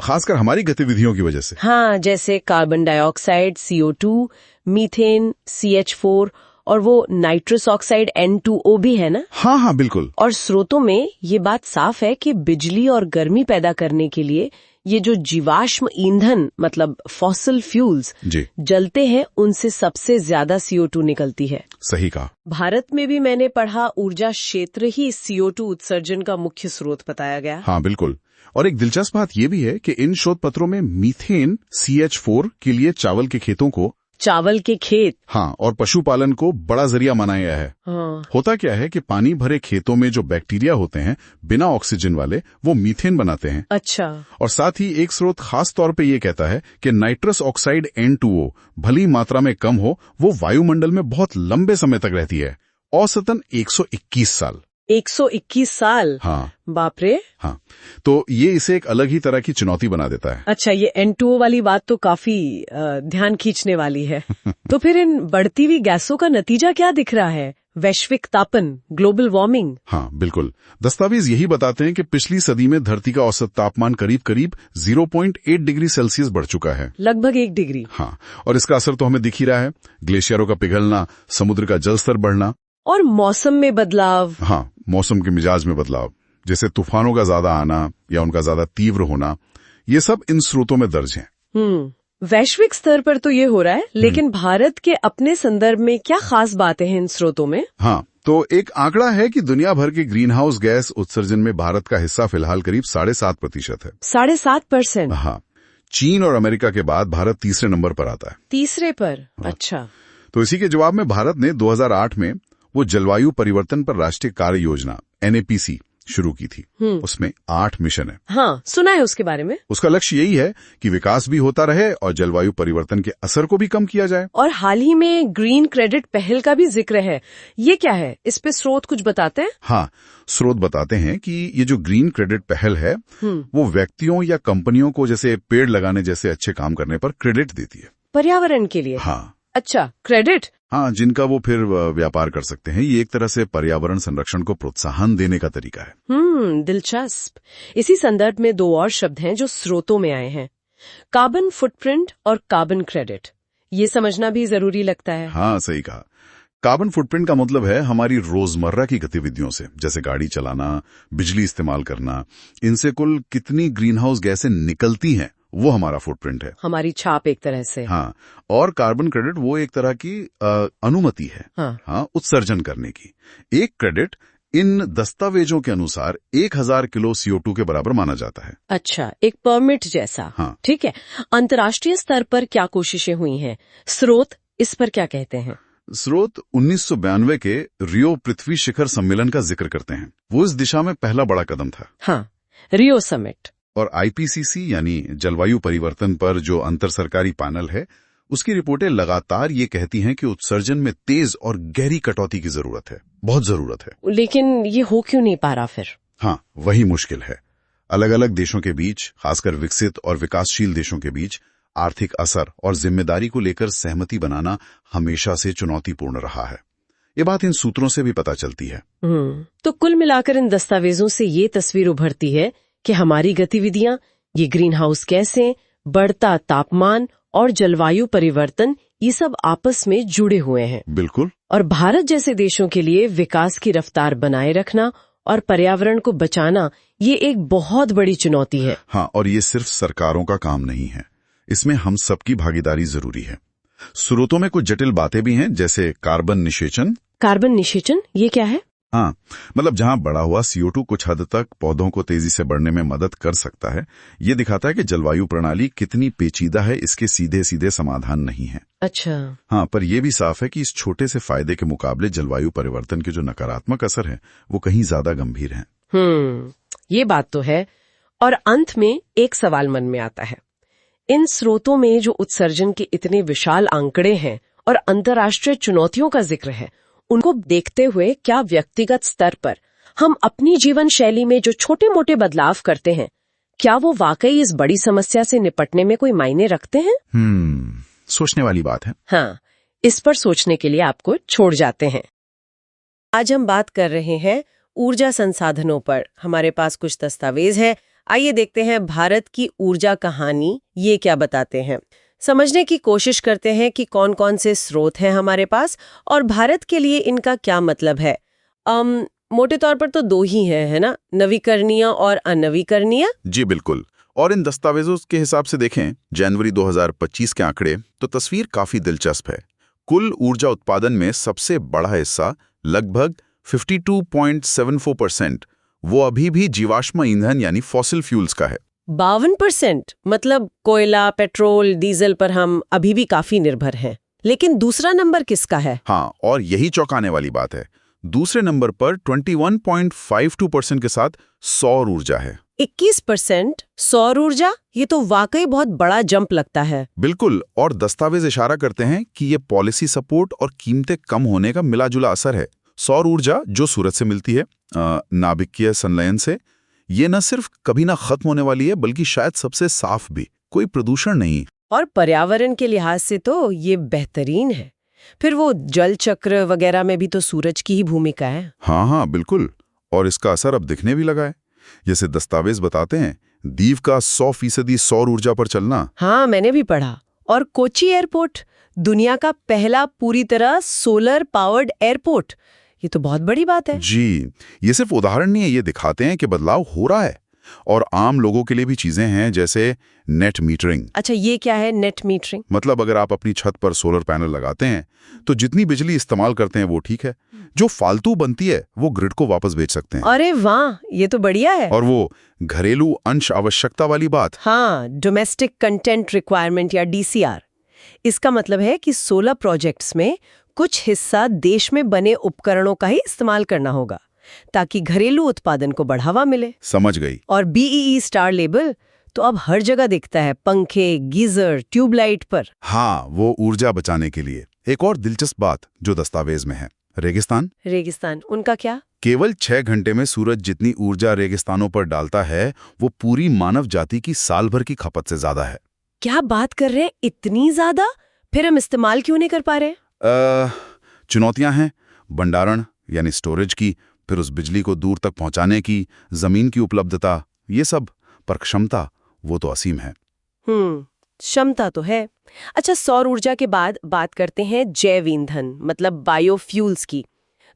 खासकर हमारी गतिविधियों की वजह से। हाँ, जैसे carbon dioxide CO2, methane CH4 और वो नाइट्रस ऑक्साइड N2O भी है ना। हाँ हाँ बिल्कुल। और स्रोतों में ये बात साफ है कि बिजली और गर्मी पैदा करने के लिए ये जो जीवाश्म ईंधन मतलब फॉसिल फ्यूल्स जलते हैं, उनसे सबसे ज्यादा CO2 निकलती है। सही कहा। भारत में भी मैंने पढ़ा ऊर्जा क्षेत्र ही CO2 उत्सर्जन का मुख्य स्रोत बताया गया। हाँ बिल्कुल। और एक दिलचस्प बात यह भी है कि इन शोध पत्रों में मीथेन CH4 के लिए चावल के खेतों को, चावल के खेत, हाँ, और पशुपालन को बड़ा जरिया माना गया है। हाँ। होता क्या है कि पानी भरे खेतों में जो बैक्टीरिया होते हैं बिना ऑक्सीजन वाले, वो मीथेन बनाते हैं। अच्छा। और साथ ही एक स्रोत खास तौर पे ये कहता है कि नाइट्रस ऑक्साइड N2O भली मात्रा में कम हो, वो वायुमंडल में बहुत लंबे समय तक रहती है, औसतन 121 साल। 121 साल? हाँ। बाप रे। हाँ, तो ये इसे एक अलग ही तरह की चुनौती बना देता है। अच्छा, ये N2O वाली बात तो काफी ध्यान खींचने वाली है। तो फिर इन बढ़ती हुई गैसों का नतीजा क्या दिख रहा है? वैश्विक तापन, ग्लोबल वार्मिंग। हाँ बिल्कुल, दस्तावेज यही बताते हैं कि पिछली सदी में धरती का औसत तापमान करीब करीब 0.8 डिग्री सेल्सियस बढ़ चुका है। लगभग 1 डिग्री। हाँ, और इसका असर तो हमें दिख ही रहा है, ग्लेशियरों का पिघलना, समुद्र का जल स्तर बढ़ना और मौसम में बदलाव। हाँ, मौसम के मिजाज में बदलाव, जैसे तूफानों का ज्यादा आना या उनका ज्यादा तीव्र होना, ये सब इन स्रोतों में दर्ज हैं। वैश्विक स्तर पर तो ये हो रहा है, लेकिन भारत के अपने संदर्भ में क्या खास बातें हैं इन स्रोतों में? हाँ, तो एक आंकड़ा है कि दुनिया भर के ग्रीन हाउस गैस उत्सर्जन में भारत का हिस्सा फिलहाल करीब 7.5% है। 7.5%? हाँ, चीन और अमेरिका के बाद भारत तीसरे नंबर पर आता है। तीसरे पर? अच्छा। तो इसी के जवाब में भारत ने 2008 में वो जलवायु परिवर्तन पर राष्ट्रीय कार्य योजना NAPC शुरू की थी। उसमें 8 मिशन है। हाँ, सुना है उसके बारे में। उसका लक्ष्य यही है कि विकास भी होता रहे और जलवायु परिवर्तन के असर को भी कम किया जाए। और हाल ही में ग्रीन क्रेडिट पहल का भी जिक्र है, ये क्या है? इस पे स्रोत कुछ बताते हैं? हाँ, स्रोत बताते हैं कि ये जो ग्रीन क्रेडिट पहल है वो व्यक्तियों या कंपनियों को जैसे पेड़ लगाने जैसे अच्छे काम करने पर क्रेडिट देती है। पर्यावरण के लिए? हाँ। अच्छा, क्रेडिट? हाँ, जिनका वो फिर व्यापार कर सकते हैं। ये एक तरह से पर्यावरण संरक्षण को प्रोत्साहन देने का तरीका है। दिलचस्प। इसी संदर्भ में 2 और शब्द हैं जो स्रोतों में आए हैं, कार्बन फुटप्रिंट और कार्बन क्रेडिट। ये समझना भी जरूरी लगता है। हाँ, सही कहा। कार्बन फुटप्रिंट का मतलब है हमारी रोजमर्रा की गतिविधियों से, जैसे गाड़ी चलाना, बिजली इस्तेमाल करना, इनसे कुल कितनी ग्रीन हाउस गैसें निकलती हैं, वो हमारा फुटप्रिंट है, हमारी छाप एक तरह से। हाँ, और कार्बन क्रेडिट वो एक तरह की अनुमति है, हाँ, उत्सर्जन करने की। एक क्रेडिट इन दस्तावेजों के अनुसार 1000 किलो CO2 के बराबर माना जाता है। अच्छा, एक परमिट जैसा। हाँ। ठीक है। अंतर्राष्ट्रीय स्तर पर क्या कोशिशें हुई हैं? स्रोत इस पर क्या कहते हैं? स्रोत 1992 के रियो पृथ्वी शिखर सम्मेलन का जिक्र करते हैं। वो इस दिशा में पहला बड़ा कदम था। हाँ, रियो समिट। और IPCC यानी जलवायु परिवर्तन पर जो अंतर सरकारी पैनल है, उसकी रिपोर्टें लगातार ये कहती हैं कि उत्सर्जन में तेज और गहरी कटौती की जरूरत है, बहुत जरूरत है। लेकिन ये हो क्यों नहीं पा रहा फिर? हाँ, वही मुश्किल है। अलग अलग देशों के बीच, खासकर विकसित और विकासशील देशों के बीच आर्थिक असर और जिम्मेदारी को लेकर सहमति बनाना हमेशा से चुनौतीपूर्ण रहा है। ये बात इन सूत्रों से भी पता चलती है। तो कुल मिलाकर इन दस्तावेजों से ये तस्वीर उभरती है कि हमारी गतिविधियां, ये ग्रीन हाउस गैसें, बढ़ता तापमान और जलवायु परिवर्तन, ये सब आपस में जुड़े हुए हैं। बिल्कुल। और भारत जैसे देशों के लिए विकास की रफ्तार बनाए रखना और पर्यावरण को बचाना, ये एक बहुत बड़ी चुनौती है। हाँ, और ये सिर्फ सरकारों का काम नहीं है, इसमें हम सबकी भागीदारी जरूरी है। स्रोतों में कुछ जटिल बातें भी हैं, जैसे कार्बन निषेचन। कार्बन निषेचन ये क्या है? हाँ, मतलब जहां बढ़ा हुआ CO2 कुछ हद तक पौधों को तेजी से बढ़ने में मदद कर सकता है। ये दिखाता है कि जलवायु प्रणाली कितनी पेचीदा है, इसके सीधे सीधे समाधान नहीं है। अच्छा। हाँ, पर यह भी साफ है कि इस छोटे से फायदे के मुकाबले जलवायु परिवर्तन के जो नकारात्मक असर है वो कहीं ज्यादा गंभीर हैं। ये बात तो है। और अंत में एक सवाल मन में आता है, इन स्रोतों में जो उत्सर्जन के इतने विशाल आंकड़े हैं और अंतर्राष्ट्रीय चुनौतियों का जिक्र है, उनको देखते हुए क्या व्यक्तिगत स्तर पर हम अपनी जीवन शैली में जो छोटे मोटे बदलाव करते हैं, क्या वो वाकई इस बड़ी समस्या से निपटने में कोई मायने रखते हैं? सोचने वाली बात है। हाँ, इस पर सोचने के लिए आपको छोड़ जाते हैं। आज हम बात कर रहे हैं ऊर्जा संसाधनों पर। हमारे पास कुछ दस्तावेज है, आइए देखते हैं भारत की ऊर्जा कहानी ये क्या बताते हैं। समझने की कोशिश करते हैं कि कौन कौन से स्रोत हैं हमारे पास और भारत के लिए इनका क्या मतलब है। मोटे तौर पर तो 2 ही है ना, नवीकरणीय और अनवीकरणीय। जी बिल्कुल। और इन दस्तावेजों के हिसाब से देखें जनवरी 2025 के आंकड़े, तो तस्वीर काफी दिलचस्प है। कुल ऊर्जा उत्पादन में सबसे बड़ा हिस्सा लगभग 52.74% वो अभी भी जीवाश्म ईंधन यानी फॉसिल फ्यूल्स का है। 52%? मतलब कोयला, पेट्रोल, डीजल पर हम अभी भी काफी निर्भर हैं। लेकिन दूसरा नंबर किसका है? हाँ, और यही चौंकाने वाली बात है। दूसरे नंबर पर 21.52% के साथ सौर ऊर्जा है। 21% सौर ऊर्जा? ये तो वाकई बहुत बड़ा जंप लगता है। बिल्कुल। और दस्तावेज इशारा करते हैं कि ये पॉलिसी सपोर्ट और कीमतें कम होने का मिलाजुला असर है। सौर ऊर्जा जो सूरज से मिलती है, नाभिकीय संलयन से, ये न सिर्फ कभी ना खत्म होने वाली है, बल्कि शायद सबसे साफ भी, कोई प्रदूषण नहीं। और पर्यावरण के लिहाज से तो ये बेहतरीन है। फिर वो जल चक्र वगैरह में भी तो सूरज की ही भूमिका है। हाँ हाँ बिल्कुल, और इसका असर अब दिखने भी लगा है। जैसे दस्तावेज बताते हैं, दीव का 100% सौर ऊर्जा पर चलना। हाँ, मैंने भी पढ़ा। और कोची एयरपोर्ट, दुनिया का पहला पूरी तरह सोलर पावर्ड एयरपोर्ट, ये तो बहुत बड़ी बात है। जी, ये सिर्फ उदाहरण नहीं है, ये दिखाते हैं कि बदलाव हो रहा है। और आम लोगों के लिए भी चीजें हैं, जैसे नेट मीटरिंग। अच्छा, ये क्या है नेट मीटरिंग? मतलब अगर आप अपनी छत पर सोलर पैनल लगाते हैं तो जितनी बिजली इस्तेमाल करते हैं वो ठीक है, जो फालतू बनती है वो ग्रिड को वापस बेच सकते हैं। अरे वाह, ये तो बढ़िया है। और वो घरेलू अंश आवश्यकता वाली बात। हाँ, डोमेस्टिक कंटेंट रिक्वायरमेंट या DCR। इसका मतलब है कि सोलर प्रोजेक्ट्स में कुछ हिस्सा देश में बने उपकरणों का ही इस्तेमाल करना होगा ताकि घरेलू उत्पादन को बढ़ावा मिले। समझ गई। और BEE स्टार लेबल तो अब हर जगह दिखता है, पंखे, गीजर, ट्यूबलाइट पर। हाँ, वो ऊर्जा बचाने के लिए। एक और दिलचस्प बात जो दस्तावेज में है, रेगिस्तान, उनका क्या? केवल 6 घंटे में सूरज जितनी ऊर्जा रेगिस्तानों पर डालता है वो पूरी मानव जाति की साल भर की खपत से ज्यादा है। क्या बात कर रहे हैं, इतनी ज्यादा? फिर हम इस्तेमाल क्यों नहीं कर पा रहे? चुनौतियां हैं, भंडारण यानी स्टोरेज की, फिर उस बिजली को दूर तक पहुंचाने की, जमीन की उपलब्धता, ये सब। पर क्षमता वो तो असीम है। क्षमता तो है। अच्छा, सौर ऊर्जा के बाद बात करते हैं जैव ईंधन, मतलब बायोफ्यूल्स की।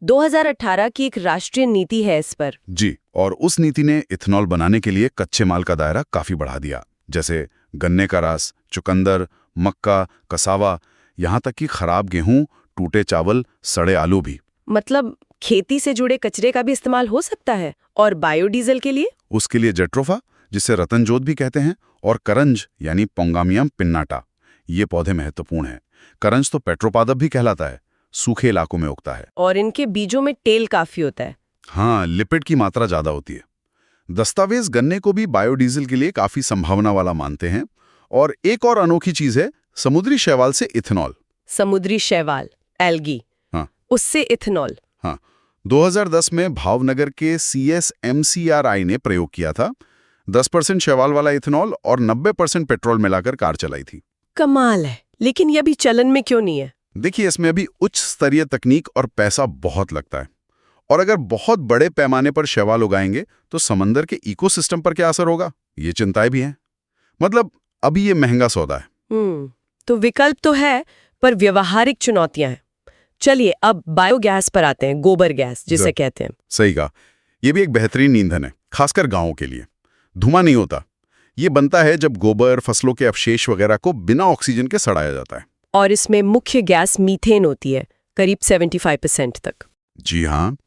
2018 की एक राष्ट्रीय नीति है इस पर। जी, और उस नीति ने इथेनॉल बनाने के लिए कच्चे माल का दायरा काफी बढ़ा दिया, जैसे गन्ने का रस, चुकंदर, मक्का, कसावा, यहाँ तक कि खराब गेहूं, टूटे चावल, सड़े आलू भी। मतलब खेती से जुड़े कचरे का भी इस्तेमाल हो सकता है। और बायोडीजल के लिए? उसके लिए जेट्रोफा, जिसे रतनजोत भी कहते हैं, और करंज यानी पोंगामियम पिन्नाटा, ये पौधे महत्वपूर्ण हैं। करंज तो पेट्रोपादप भी कहलाता है, सूखे इलाकों में उगता है। और इनके बीजों में तेल काफी होता है। हाँ, लिपिड की मात्रा ज्यादा होती है। दस्तावेज गन्ने को भी बायोडीजल के लिए काफी संभावना वाला मानते हैं। और एक और अनोखी चीज है समुद्री शैवाल से इथेनॉल। समुद्री शैवाल, एल्गी, हाँ, उससे इथेनॉल। हाँ, 2010 में भावनगर के CSMCRI ने प्रयोग किया था। 10% शैवाल वाला इथेनॉल और 90% पेट्रोल मिलाकर कार चलाई थी। कमाल है। लेकिन ये अभी चलन में क्यों नहीं है? देखिए, इसमें अभी उच्च स्तरीय तकनीक और पैसा बहुत लगता है। और अगर बहुत बड़े पैमाने पर शैवाल उगाएंगे तो समंदर के इकोसिस्टम पर क्या असर होगा, ये चिंताएं भी हैं। मतलब अभी ये महंगा सौदा है। तो विकल्प तो है, पर व्यवहारिक चुनौतियां हैं। चलिए अब बायोगैस पर आते हैं, गोबर गैस जिसे कहते हैं। सही कहा, ये भी एक बेहतरीन ईंधन है, खासकर गांवों के लिए। धुआं नहीं होता, ये बनता है जब गोबर, फसलों के अवशेष वगैरह को बिना ऑक्सीजन के सड़ाया जाता है। और इसमें मुख्य गैस मीथेन होती है, करीब 75% तक। जी हाँ,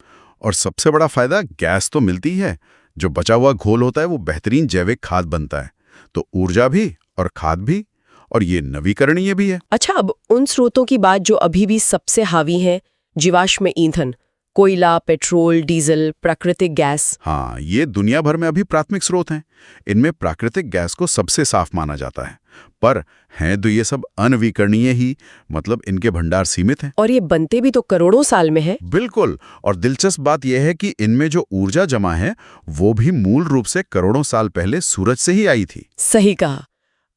और सबसे बड़ा फायदा गैस तो मिलती है, जो बचा हुआ घोल होता है वो बेहतरीन जैविक खाद बनता है। तो ऊर्जा भी और खाद भी, और ये नवीकरणीय भी है। अच्छा, अब उन स्रोतों की बात जो अभी भी सबसे हावी हैं, जीवाश्म ईंधन, कोयला, पेट्रोल, डीजल, प्राकृतिक गैस। हाँ, ये दुनिया भर में अभी प्राथमिक स्रोत हैं। इनमें प्राकृतिक गैस को सबसे साफ माना जाता है, पर हैं तो ये सब अनवीकरणीय ही, मतलब इनके भंडार सीमित हैं। और ये बनते भी तो करोड़ों साल में है। बिल्कुल, और दिलचस्प बात यह है कि इनमें जो ऊर्जा जमा है वो भी मूल रूप से करोड़ों साल पहले सूरज से ही आई थी। सही कहा।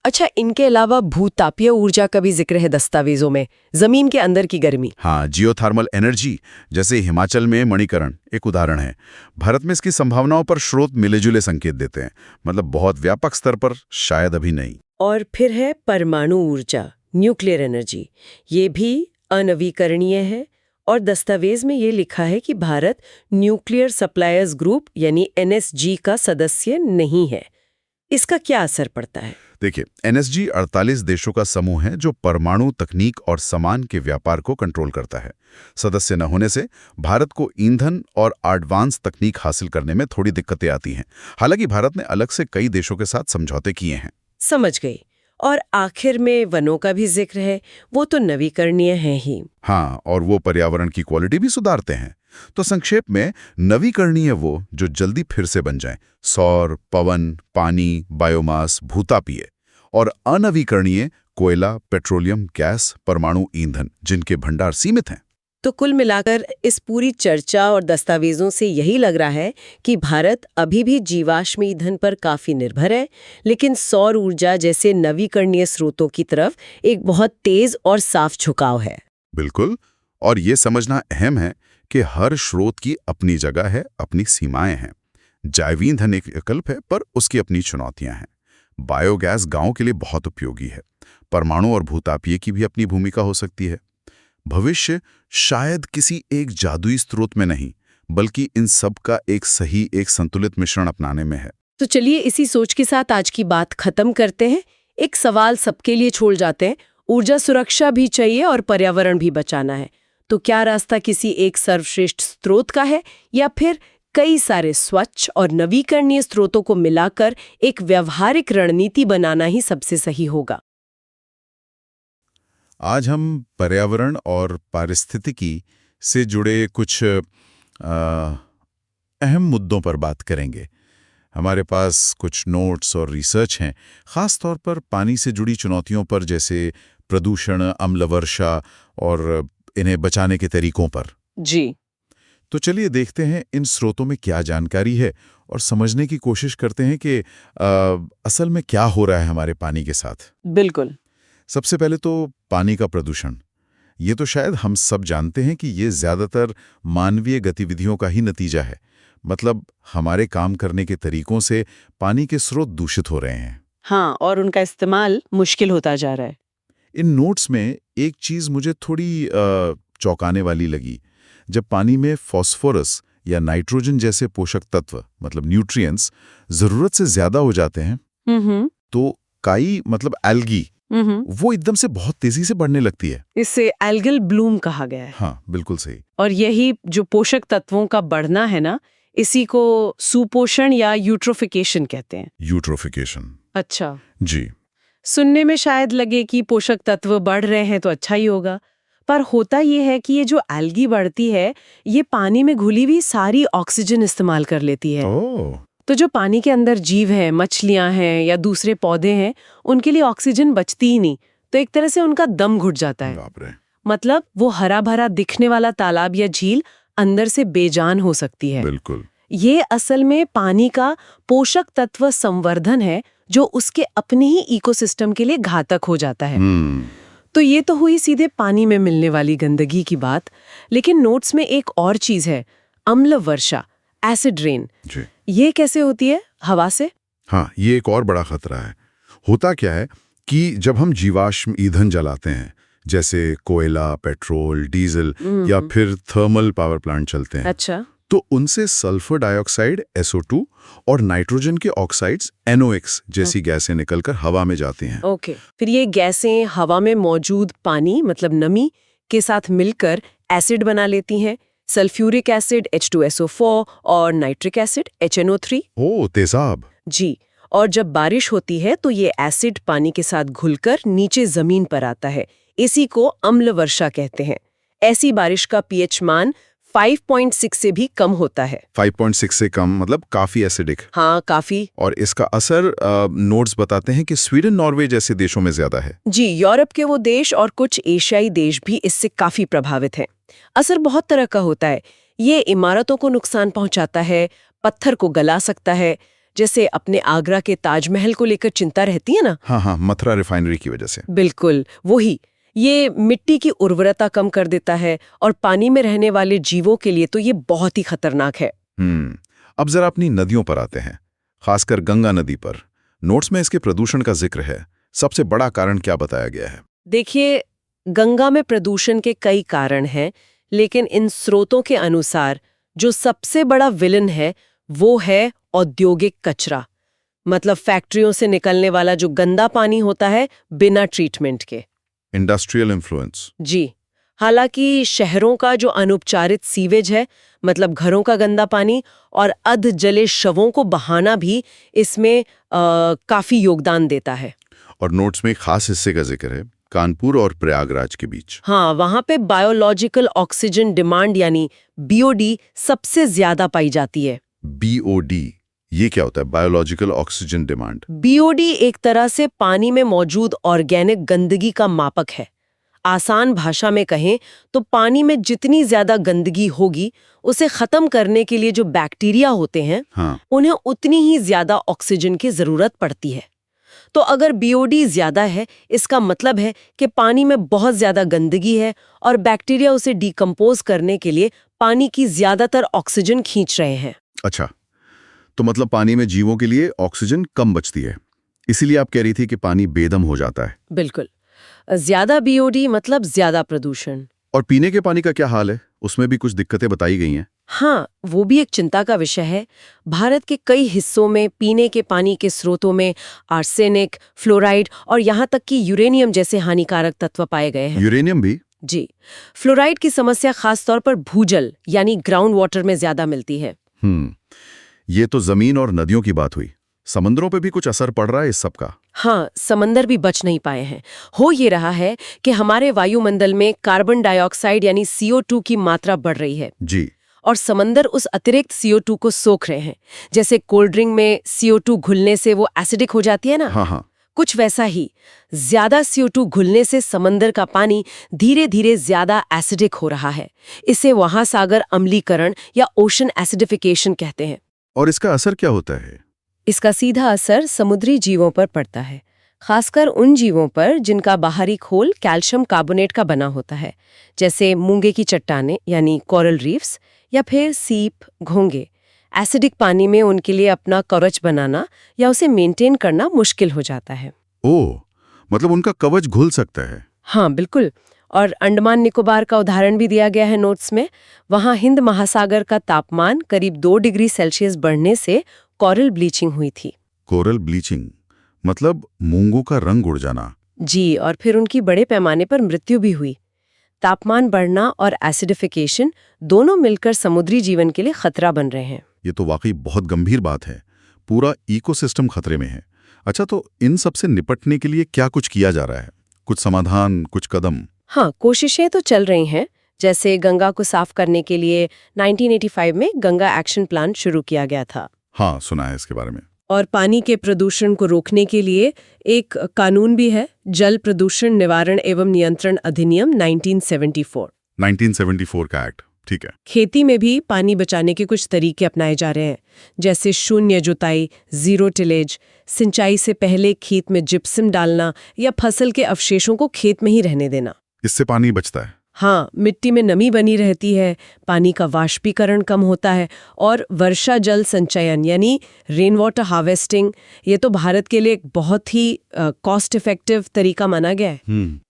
अच्छा, इनके अलावा भूतापीय ऊर्जा का भी जिक्र है दस्तावेजों में, जमीन के अंदर की गर्मी। हाँ, जियोथर्मल एनर्जी, जैसे हिमाचल में मणिकरण एक उदाहरण है। भारत में इसकी संभावनाओं पर स्रोत मिले-जुले संकेत देते हैं, मतलब बहुत व्यापक स्तर पर शायद अभी नहीं। और फिर है परमाणु ऊर्जा, न्यूक्लियर एनर्जी। ये भी अनवीकरणीय है, और दस्तावेज में ये लिखा है कि भारत न्यूक्लियर सप्लायर्स ग्रुप यानी NSG का सदस्य नहीं है। इसका क्या असर पड़ता है? देखिए, NSG 48 देशों का समूह है जो परमाणु तकनीक और सामान के व्यापार को कंट्रोल करता है। सदस्य न होने से भारत को ईंधन और एडवांस तकनीक हासिल करने में थोड़ी दिक्कतें आती हैं। हालांकि भारत ने अलग से कई देशों के साथ समझौते किए हैं। समझ गई। और आखिर में वनों का भी जिक्र है, वो तो नवीकरणीय है ही। हाँ, और वो पर्यावरण की क्वालिटी भी सुधारते हैं। तो संक्षेप में, नवीकरणीय वो जो जल्दी फिर से बन जाएं, सौर, पवन, पानी, बायोमास, भूतापीय। और अनवीकरणीय कोयला, पेट्रोलियम, गैस, परमाणु ईंधन, जिनके भंडार सीमित हैं। तो कुल मिलाकर इस पूरी चर्चा और दस्तावेजों से यही लग रहा है कि भारत अभी भी जीवाश्म ईंधन पर काफी निर्भर है, लेकिन सौर ऊर्जा जैसे नवीकरणीय स्रोतों की तरफ एक बहुत तेज और साफ झुकाव है। बिल्कुल। और ये समझना अहम है कि हर स्रोत की अपनी जगह है, अपनी सीमाएं हैं। जैव ईंधन एक विकल्प है, पर उसकी अपनी चुनौतियां हैं। बायोगैस गांव के लिए बहुत उपयोगी है। परमाणु और भूतापीय की भी अपनी भूमिका हो सकती है। भविष्य शायद किसी एक जादुई स्रोत में नहीं, बल्कि इन सब का एक सही, एक संतुलित मिश्रण अपनाने में है। तो चलिए इसी सोच के साथ आज की बात खत्म करते हैं। एक सवाल सबके लिए छोड़ जाते हैं, ऊर्जा सुरक्षा भी चाहिए और पर्यावरण भी बचाना है, तो क्या रास्ता किसी एक सर्वश्रेष्ठ स्रोत का है, या फिर कई सारे स्वच्छ और नवीकरणीय स्रोतों को मिलाकर एक व्यावहारिक रणनीति बनाना ही सबसे सही होगा? आज हम पर्यावरण और पारिस्थितिकी से जुड़े कुछ अहम मुद्दों पर बात करेंगे। हमारे पास कुछ नोट्स और रिसर्च हैं, खास तौर पर पानी से जुड़ी चुनौतियों पर, जैसे प्रदूषण, अम्ल वर्षा और इन्हें बचाने के तरीकों पर। जी, तो चलिए देखते हैं इन स्रोतों में क्या जानकारी है और समझने की कोशिश करते हैं कि असल में क्या हो रहा है हमारे पानी के साथ। बिल्कुल। सबसे पहले तो पानी का प्रदूषण। ये तो शायद हम सब जानते हैं कि ये ज्यादातर मानवीय गतिविधियों का ही नतीजा है। मतलब हमारे काम करने के तरीकों से पानी के स्रोत दूषित हो रहे हैं। हाँ, और उनका इस्तेमाल मुश्किल होता जा रहा है। इन नोट्स में एक चीज मुझे थोड़ी चौंकाने वाली लगी। जब पानी में फास्फोरस या नाइट्रोजन जैसे पोषक तत्व, मतलब न्यूट्रिएंट्स, जरूरत से ज्यादा हो जाते हैं, तो काई, मतलब एल्गी, वो एकदम से बहुत तेजी से बढ़ने लगती है। इसे एल्गल ब्लूम कहा गया है। हाँ, बिल्कुल सही। और यही जो पोषक तत्वों का बढ़ना है ना, इसी को सुपोषण या यूट्रोफिकेशन कहते हैं। यूट्रोफिकेशन। अच्छा जी। सुनने में शायद लगे कि पोषक तत्व बढ़ रहे हैं तो अच्छा ही होगा, पर होता ये है कि ये जो एल्गी बढ़ती है, ये पानी में घुली हुई सारी ऑक्सीजन इस्तेमाल कर लेती है। तो जो पानी के अंदर जीव हैं, मछलियां हैं या दूसरे पौधे हैं, उनके लिए ऑक्सीजन बचती ही नहीं, तो एक तरह से उनका दम घुट जाता है। बाप रे। मतलब वो हरा भरा दिखने वाला तालाब या झील अंदर से बेजान हो सकती है। बिल्कुल। ये असल में पानी का पोषक तत्व संवर्धन है, जो उसके अपने ही इकोसिस्टम के लिए घातक हो जाता है। तो ये तो हुई सीधे पानी में मिलने वाली गंदगी की बात, लेकिन नोट्स में एक और चीज है, अम्ल वर्षा, एसिड रेन। जी। ये कैसे होती है? हवा से? हाँ, ये एक और बड़ा खतरा है। होता क्या है कि जब हम जीवाश्म ईंधन जलाते हैं, जैसे कोयला, पेट्रोल, डीजल या फिर थर्मल पावर प्लांट चलते हैं, अच्छा, तो उनसे सल्फर डाइऑक्साइड SO2 और नाइट्रोजन के ऑक्साइड्स NOx जैसी गैसें निकलकर हवा में जाती हैं। ओके। फिर ये गैसें हवा में मौजूद पानी, मतलब नमी, के साथ मिलकर एसिड बना लेती हैं। सल्फ्यूरिक एसिड H2SO4 और नाइट्रिक एसिड HNO3। ओह, तेजाब। जी। और जब बारिश होती है तो ये एसिड पानी के साथ घुलकर नीचे जमीन पर आता है। इसी को अम्ल वर्षा कहते हैं। ऐसी बारिश का pH मान 5.6 से भी कम होता है। 5.6 से कम मतलब काफी एसिडिक। हाँ, काफी। और इसका असर नोट्स बताते हैं कि स्वीडन, नॉर्वे जैसे देशों में ज्यादा है। जी, यूरोप के वो देश और कुछ एशियाई देश भी इससे काफी प्रभावित हैं। असर बहुत तरह का होता है। ये इमारतों को नुकसान पहुंचाता है, पत्थर को गला सकता है, जैसे अपने आगरा के ताजमहल को लेकर चिंता रहती है ना। हाँ, मथुरा रिफाइनरी की वजह से। बिल्कुल वही। ये मिट्टी की उर्वरता कम कर देता है और पानी में रहने वाले जीवों के लिए तो ये बहुत ही खतरनाक है। अब जरा अपनी नदियों पर आते हैं, खासकर गंगा नदी पर। नोट्स में इसके प्रदूषण का जिक्र है। सबसे बड़ा कारण क्या बताया गया है? देखिए, गंगा में प्रदूषण के कई कारण हैं, लेकिन इन स्रोतों के अनुसार जो सबसे बड़ा विलन है वो है औद्योगिक कचरा। मतलब फैक्ट्रियों से निकलने वाला जो गंदा पानी होता है बिना ट्रीटमेंट के। Industrial influence. जी। हालांकि शहरों का जो अनुपचारित सीवेज है, मतलब घरों का गंदा पानी और अध जले शवों को बहाना भी इसमें काफी योगदान देता है। और नोट्स में खास हिस्से का जिक्र है, कानपुर और प्रयागराज के बीच। हाँ, वहां पे बायोलॉजिकल ऑक्सीजन डिमांड यानी BOD सबसे ज्यादा पाई जाती है। BOD, ये क्या होता है? Biological oxygen demand. BOD एक तरह से पानी में मौजूद ऑर्गेनिक गंदगी का मापक है। आसान भाषा में कहें तो पानी में जितनी ज्यादा गंदगी होगी, उसे खत्म करने के लिए जो बैक्टीरिया होते हैं, हाँ। उन्हें उतनी ही ज्यादा ऑक्सीजन की जरूरत पड़ती है। तो अगर बीओडी ज्यादा है, इसका मतलब है कि पानी में बहुत ज्यादा गंदगी है और बैक्टीरिया उसे डिकम्पोज करने के लिए पानी की ज्यादातर ऑक्सीजन खींच रहे हैं। अच्छा, तो मतलब पानी में जीवों के लिए ऑक्सीजन कम बचती है, इसीलिए आप कह रही थी कि पानी बेदम हो जाता है। बिल्कुल, ज्यादा बीओडी मतलब ज्यादा प्रदूषण। और पीने के पानी का क्या हाल है? उसमें भी कुछ दिक्कतें बताई गई हैं। हाँ, वो भी एक चिंता का विषय है। भारत के कई हिस्सों में पीने के पानी के स्रोतों में आर्सेनिक, फ्लोराइड और यहाँ तक कि यूरेनियम जैसे हानिकारक तत्व पाए गए हैं। यूरेनियम भी? जी, फ्लोराइड की समस्या खासतौर पर भूजल यानी ग्राउंड वाटर में ज्यादा मिलती है। ये तो जमीन और नदियों की बात हुई। समुद्रों पे भी कुछ असर पड़ रहा है इस सब का? हाँ, समंदर भी बच नहीं पाए हैं। हो ये रहा है कि हमारे वायुमंडल में कार्बन डाइऑक्साइड यानी CO2 की मात्रा बढ़ रही है जी। और समंदर उस अतिरिक्त CO2 को सोख रहे हैं। जैसे कोल्ड ड्रिंक में CO2 घुलने से वो एसिडिक हो जाती है ना, हाँ। कुछ वैसा ही ज्यादा CO2 घुलने से समंदर का पानी धीरे धीरे ज्यादा एसिडिक हो रहा है। इसे महासागर अम्लीकरण या ओशन एसिडिफिकेशन कहते हैं। और इसका असर क्या होता है? इसका सीधा असर समुद्री जीवों पर पड़ता है, खासकर उन जीवों पर जिनका बाहरी खोल कैल्शियम कार्बोनेट का बना होता है, जैसे मूंगे की चट्टानें यानी कोरल रीफ्स या फिर सीप, घोंगे। एसिडिक पानी में उनके लिए अपना कवच बनाना या उसे मेंटेन करना मुश्किल हो जाता है। ओह, मतलब उनका कवच घुल सकता है। हाँ, बिल्कुल। और अंडमान निकोबार का उदाहरण भी दिया गया है नोट्स में। वहाँ हिंद महासागर का तापमान करीब 2 डिग्री सेल्सियस बढ़ने से कोरल ब्लीचिंग हुई थी। कोरल ब्लीचिंग मतलब मूंगों का रंग उड़ जाना? जी, और फिर उनकी बड़े पैमाने पर मृत्यु भी हुई। तापमान बढ़ना और एसिडिफिकेशन दोनों मिलकर समुद्री जीवन के लिए खतरा बन रहे हैं। ये तो वाकई बहुत गंभीर बात है। पूरा इकोसिस्टम खतरे में है। अच्छा, तो इन सब से निपटने के लिए क्या कुछ किया जा रहा है? कुछ समाधान, कुछ कदम? हाँ, कोशिशें तो चल रही हैं। जैसे गंगा को साफ करने के लिए 1985 में गंगा एक्शन प्लान शुरू किया गया था। हाँ, सुना है इसके बारे में। और पानी के प्रदूषण को रोकने के लिए एक कानून भी है, जल प्रदूषण निवारण एवं नियंत्रण अधिनियम 1974 का एक्ट, ठीक है। खेती में भी पानी बचाने के कुछ तरीके अपनाए जा रहे हैं, जैसे शून्य जुताई, जीरो टिलेज, सिंचाई से पहले खेत में जिप्सम डालना या फसल के अवशेषों को खेत में ही रहने देना। इससे पानी बचता है? हाँ, मिट्टी में नमी बनी रहती है, पानी का वाष्पीकरण कम होता है और वर्षा जल संचयन यानी रेन वाटर हार्वेस्टिंग, ये तो भारत के लिए एक बहुत ही कॉस्ट इफेक्टिव तरीका माना गया है।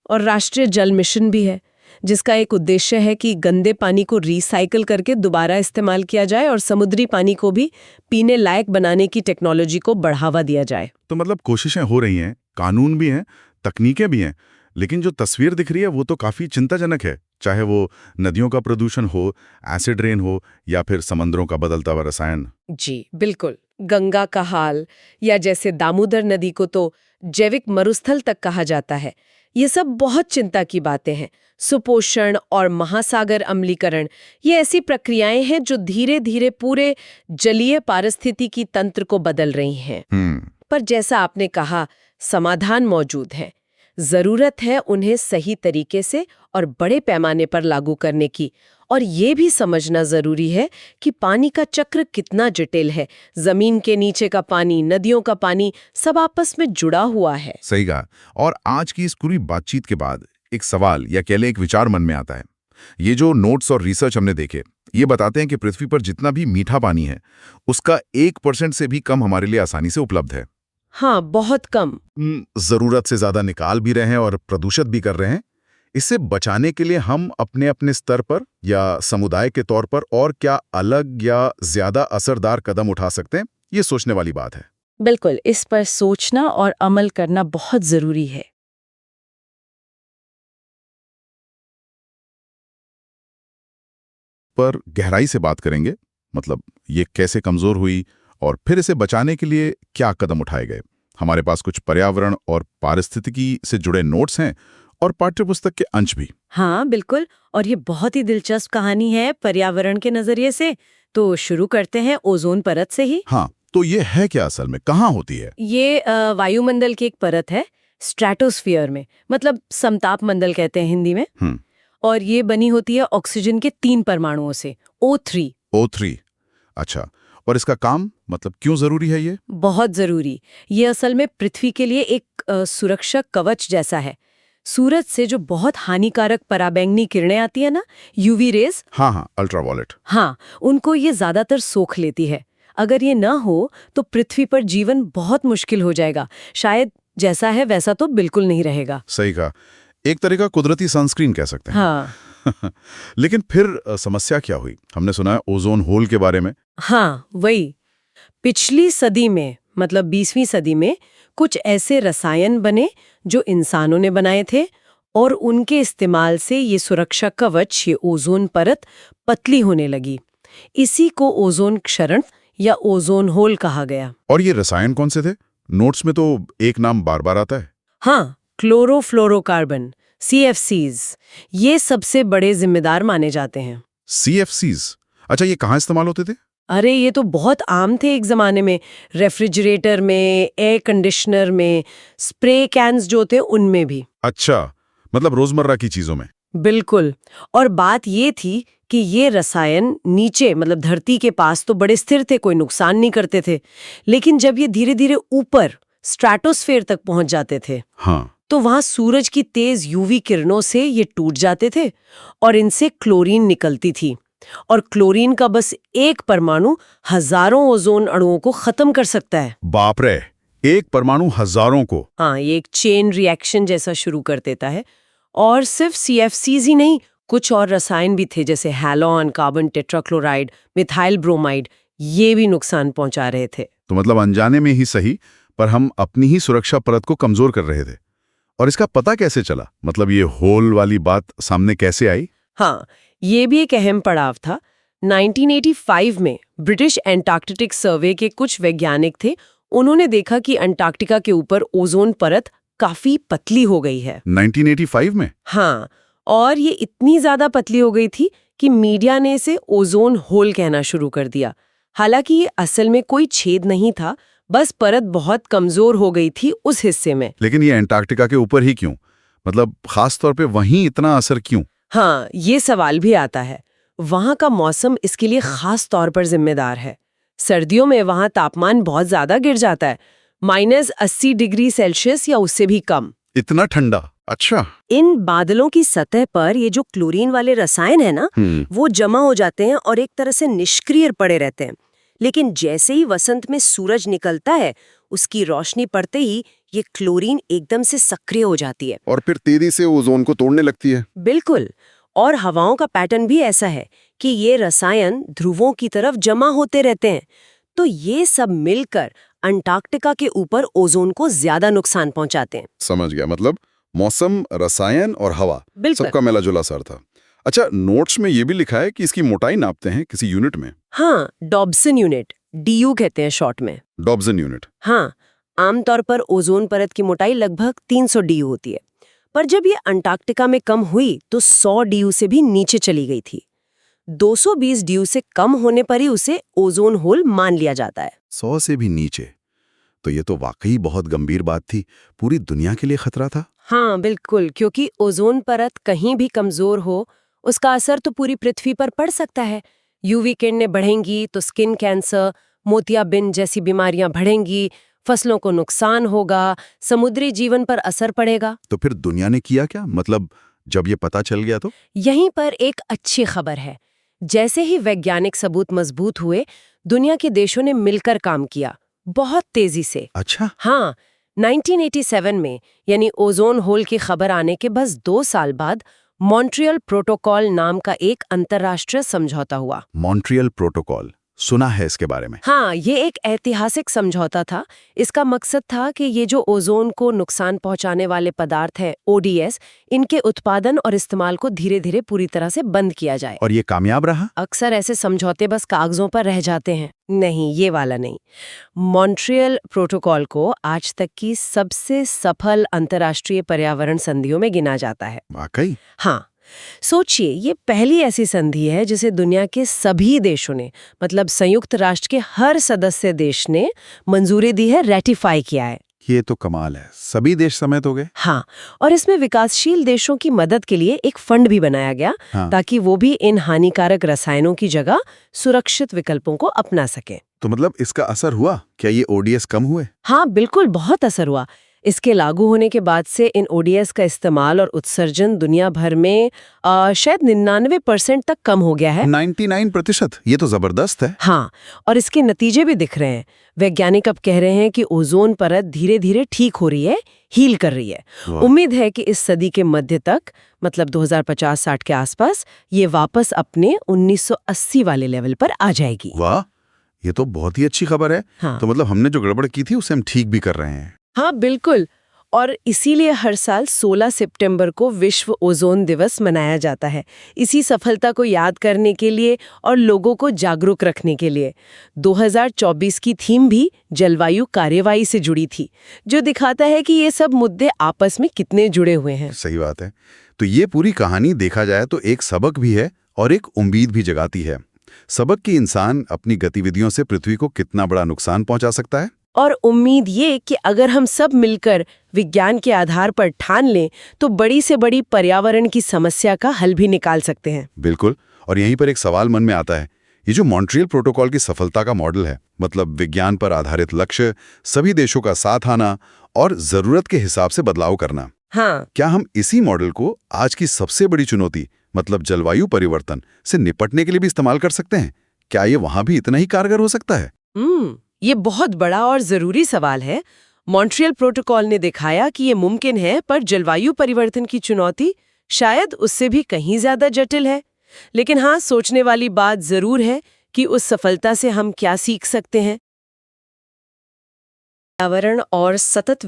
और राष्ट्रीय जल मिशन भी है, जिसका एक उद्देश्य है कि गंदे पानी को रिसाइकल करके दोबारा इस्तेमाल किया जाए और समुद्री पानी को भी पीने लायक बनाने की टेक्नोलॉजी को बढ़ावा दिया जाए। तो मतलब कोशिशें हो रही हैं, कानून भी हैं, तकनीकें भी हैं, लेकिन जो तस्वीर दिख रही है वो तो काफी चिंताजनक है। चाहे वो नदियों का प्रदूषण हो, एसिड रेन हो या फिर समंदरों का बदलता हुआ रसायन। जी बिल्कुल, गंगा का हाल या जैसे दामोदर नदी को तो जैविक मरुस्थल तक कहा जाता है, ये सब बहुत चिंता की बातें हैं। सुपोषण और महासागर अम्लीकरण ये ऐसी प्रक्रियाएं हैं जो धीरे धीरे पूरे जलीय पारिस्थितिकी तंत्र को बदल रही हैं। पर जैसा आपने कहा, समाधान मौजूद है। जरूरत है उन्हें सही तरीके से और बड़े पैमाने पर लागू करने की। और ये भी समझना जरूरी है कि पानी का चक्र कितना जटिल है। जमीन के नीचे का पानी, नदियों का पानी, सब आपस में जुड़ा हुआ है। सही कहा। और आज की इस पूरी बातचीत के बाद एक सवाल या कह लें एक विचार मन में आता है। ये जो नोट्स और रिसर्च हमने देखे, ये बताते हैं कि पृथ्वी पर जितना भी मीठा पानी है, उसका 1% से भी कम हमारे लिए आसानी से उपलब्ध है। हाँ, बहुत कम। जरूरत से ज्यादा निकाल भी रहे हैं और प्रदूषित भी कर रहे हैं। इसे बचाने के लिए हम अपने अपने स्तर पर या समुदाय के तौर पर और क्या अलग या ज्यादा असरदार कदम उठा सकते हैं, ये सोचने वाली बात है। बिल्कुल, इस पर सोचना और अमल करना बहुत जरूरी है। पर गहराई से बात करेंगे, मतलब ये कैसे कमजोर हुई और फिर इसे बचाने के लिए क्या कदम उठाए गए। हमारे पास कुछ पर्यावरण और पारिस्थितिकी से जुड़े नोट्स हैं और पाठ्यपुस्तक के अंश भी। हाँ बिल्कुल, और ये बहुत ही दिलचस्प कहानी है पर्यावरण के नजरिए से। तो शुरू करते हैं ओजोन परत से ही। हाँ, तो ये है क्या असल में, कहाँ होती है? ये वायुमंडल की एक परत है, स्ट्रेटोस्फीयर में, मतलब समताप मंडल कहते हैं हिंदी में। और ये बनी होती है ऑक्सीजन के 3 परमाणुओं से, O3। O3, अच्छा। और इसका काम मतलब क्यों जरूरी है ये? बहुत जरूरी। ये असल में पृथ्वी के लिए एक सुरक्षा कवच जैसा है। सूरज से जो बहुत हानिकारक पराबैंगनी किरणें आती है ना, यूवी रेज, हाँ, अल्ट्रावायलेट। हाँ, उनको ये ज्यादातर सोख लेती है। अगर ये ना हो तो पृथ्वी पर जीवन बहुत मुश्किल हो जाएगा। शायद जैसा है वैसा तो बिल्कुल नहीं रहेगा। सही कहा, एक तरह का कुदरती सनस्क्रीन कह सकते हैं। हाँ लेकिन फिर समस्या क्या हुई? हमने सुना है ओजोन होल के बारे में। हाँ, वही। पिछली सदी में, मतलब 20वीं सदी में, कुछ ऐसे रसायन बने जो इंसानों ने बनाए थे और उनके इस्तेमाल से ये सुरक्षा कवच, ये ओजोन परत पतली होने लगी। इसी को ओजोन क्षरण या ओजोन होल कहा गया। और ये रसायन कौन से थे? नोट्स में तो एक नाम बार बार आता है। हाँ, क्लोरोफ्लोरोकार्बन, CFCs, ये सबसे बड़े जिम्मेदार माने जाते हैं। CFCs? अच्छा, ये कहाँ इस्तेमाल होते थे? अरे ये तो बहुत आम थे एक जमाने में। रेफ्रिजरेटर में, एयर कंडीशनर में, स्प्रे कैन्स जो थे उनमें भी। अच्छा, मतलब रोजमर्रा की चीजों में। बिल्कुल। और बात ये थी कि ये रसायन नीचे, मतलब धरती के पास तो बड़े स्थिर थे, कोई नुकसान नहीं करते थे। लेकिन जब ये धीरे धीरे ऊपर स्ट्रेटोस्फेयर तक पहुंच जाते थे, हाँ, तो वहां सूरज की तेज यूवी किरणों से ये टूट जाते थे और इनसे क्लोरीन निकलती थी। और क्लोरीन का बस एक परमाणु हजारों ओजोन अणुओं को खत्म कर सकता है। बाप रे, एक परमाणु हजारों को। हाँ, ये एक चेन रिएक्शन जैसा शुरू कर देता है। और सिर्फ CFCs ही नहीं, कुछ और रसायन भी थे, जैसे halon, carbon tetrachloride, methyl bromide, ये भी नुकसान पहुंचा रहे थे। तो मतलब अनजाने में ही सही, पर हम अपनी ही सुरक्षा परत को कमजोर कर रहे थे। और इसका पता कैसे चला? मतलब ये होल वाली बात सामने कैसे आई? हाँ, ये भी एक अहम पड़ाव था। 1985 में ब्रिटिश एंटार्कटिक सर्वे के कुछ वैज्ञानिक थे। उन्होंने देखा कि अंटार्कटिका के ऊपर ओजोन परत काफी पतली हो गई है। 1985 में? हाँ, और ये इतनी ज्यादा पतली हो गई थी कि मीडिया ने इसे ओजोन होल कहना शुरू कर दिया। हालांकि ये असल में कोई छेद नहीं था, बस परत बहुत कमजोर हो गई थी उस हिस्से में। लेकिन ये अंटार्कटिका के ऊपर ही क्यों? मतलब खास तौर पे वहीं इतना असर क्यों? हाँ, ये सवाल भी आता है। वहाँ का मौसम इसके लिए खास तौर पर जिम्मेदार है। सर्दियों में वहाँ तापमान बहुत ज्यादा गिर जाता है, -80 डिग्री सेल्सियस या उससे भी कम। इतना ठंडा? अच्छा। इन बादलों की सतह पर ये जो क्लोरीन वाले रसायन है ना, वो जमा हो जाते हैं और एक तरह से निष्क्रिय पड़े रहते हैं। लेकिन जैसे ही वसंत में सूरज निकलता है, उसकी रोशनी पड़ते ही ये क्लोरीन एकदम से सक्रिय हो जाती है और फिर तेजी से ओजोन को तोड़ने लगती है। बिल्कुल। और हवाओं का पैटर्न भी ऐसा है कि ये रसायन ध्रुवों की तरफ जमा होते रहते हैं। तो ये सब मिलकर अंटार्कटिका के ऊपर ओजोन को ज्यादा नुकसान पहुंचाते हैं। समझ गया, मतलब मौसम, रसायन और हवा सबका मिला जुला असर था। अच्छा, नोट्स में ये भी लिखा है कि इसकी मोटाई नापते हैं किसी यूनिट में। हाँ, डॉब्सन यूनिट, DU कहते हैं शॉर्ट में। Dobson unit? हाँ, आमतौर पर ओजोन परत की मोटाई लगभग 300 DU होती है, पर जब ये अंटार्कटिका में कम हुई तो 100 DU से भी नीचे चली गई थी। 220 DU से कम होने पर ही उसे ओजोन होल मान लिया जाता है। 100 से भी नीचे? तो ये तो वाकई बहुत गंभीर बात थी, पूरी दुनिया के लिए खतरा था। हाँ बिल्कुल, क्योंकि ओजोन परत कहीं भी कमजोर हो, उसका असर तो पूरी पृथ्वी पर पड़ सकता है। यूवी किरणें बढ़ेंगी तो स्किन कैंसर, मोतियाबिंद जैसी बीमारियां बढ़ेंगी, फसलों को नुकसान होगा, समुद्री जीवन पर असर पड़ेगा। तो फिर दुनिया ने किया क्या? मतलब जब ये पता चल गया तो? यहीं पर एक अच्छी खबर है। जैसे ही वैज्ञानिक सबूत मजबूत हुए, दुनिया के देशों ने मिलकर काम किया, बहुत तेजी से। अच्छा। हाँ, 1987 में, यानी ओजोन होल की खबर आने के बस 2 साल बाद, मॉन्ट्रियल प्रोटोकॉल नाम का एक अंतर्राष्ट्रीय समझौता हुआ। मॉन्ट्रियल प्रोटोकॉल, सुना है इसके बारे में। हाँ, ये एक ऐतिहासिक समझौता था। इसका मकसद था कि ये जो ओजोन को नुकसान पहुंचाने वाले पदार्थ हैं, ODS, इनके उत्पादन और इस्तेमाल को धीरे धीरे पूरी तरह से बंद किया जाए। और ये कामयाब रहा? अक्सर ऐसे समझौते बस कागजों पर रह जाते हैं। नहीं, ये वाला नहीं। मॉन्ट्रियल प्रोटोकॉल को आज तक की सबसे सफल अंतर्राष्ट्रीय पर्यावरण संधियों में गिना जाता है। वाकई? हाँ, सोचिए, ये पहली ऐसी संधि है जिसे दुनिया के सभी देशों ने, मतलब संयुक्त राष्ट्र के हर सदस्य देश ने मंजूरी दी है, रेटिफाई किया है। ये तो कमाल है। सभी देश समेत हो गए। हाँ, और इसमें विकासशील देशों की मदद के लिए एक फंड भी बनाया गया हाँ। ताकि वो भी इन हानिकारक रसायनों की जगह सुरक्षित विकल्पों को अपना सके। तो मतलब इसका असर हुआ? क्या ये ओडीएस कम हुए? हाँ, बिल्कुल, बहुत असर हुआ। इसके लागू होने के बाद से इन ओडीएस का इस्तेमाल और उत्सर्जन दुनिया भर में शायद 99% तक कम हो गया है। 99%? ये तो जबरदस्त है। हाँ, और इसके नतीजे भी दिख रहे हैं। वैज्ञानिक अब कह रहे हैं कि ओजोन परत धीरे धीरे ठीक हो रही है, हील कर रही है। वाह। उम्मीद है कि इस सदी के मध्य तक, मतलब 2050-60 के आसपास, ये वापस अपने 1980 वाले लेवल पर आ जाएगी। वाह, ये तो बहुत ही अच्छी खबर है। हाँ। तो मतलब हमने जो गड़बड़ की थी उसे हम ठीक भी कर रहे हैं। हाँ, बिल्कुल। और इसीलिए हर साल 16 सितंबर को विश्व ओजोन दिवस मनाया जाता है, इसी सफलता को याद करने के लिए और लोगों को जागरूक रखने के लिए। 2024 की थीम भी जलवायु कार्यवाही से जुड़ी थी, जो दिखाता है कि ये सब मुद्दे आपस में कितने जुड़े हुए हैं। सही बात है। तो ये पूरी कहानी देखा जाए तो एक सबक भी है और एक उम्मीद भी जगाती है। सबक कि इंसान अपनी गतिविधियों से पृथ्वी को कितना बड़ा नुकसान पहुंचा सकता है, और उम्मीद ये कि अगर हम सब मिलकर विज्ञान के आधार पर ठान लें तो बड़ी से बड़ी पर्यावरण की समस्या का हल भी निकाल सकते हैं। बिल्कुल। और यहीं पर एक सवाल मन में आता है, ये जो मॉन्ट्रियल प्रोटोकॉल की सफलता का मॉडल है, मतलब विज्ञान पर आधारित लक्ष्य, सभी देशों का साथ आना और जरूरत के हिसाब से बदलाव करना, हाँ, क्या हम इसी मॉडल को आज की सबसे बड़ी चुनौती, मतलब जलवायु परिवर्तन से निपटने के लिए भी इस्तेमाल कर सकते हैं? क्या ये वहां भी इतना ही कारगर हो सकता है? ये बहुत बड़ा और जरूरी सवाल है। मॉन्ट्रियल प्रोटोकॉल ने दिखाया कि ये मुमकिन है, पर जलवायु परिवर्तन की चुनौती शायद उससे भी कहीं ज्यादा जटिल है। लेकिन हाँ, सोचने वाली बात जरूर है कि उस सफलता से हम क्या सीख सकते हैं। पर्यावरण और सतत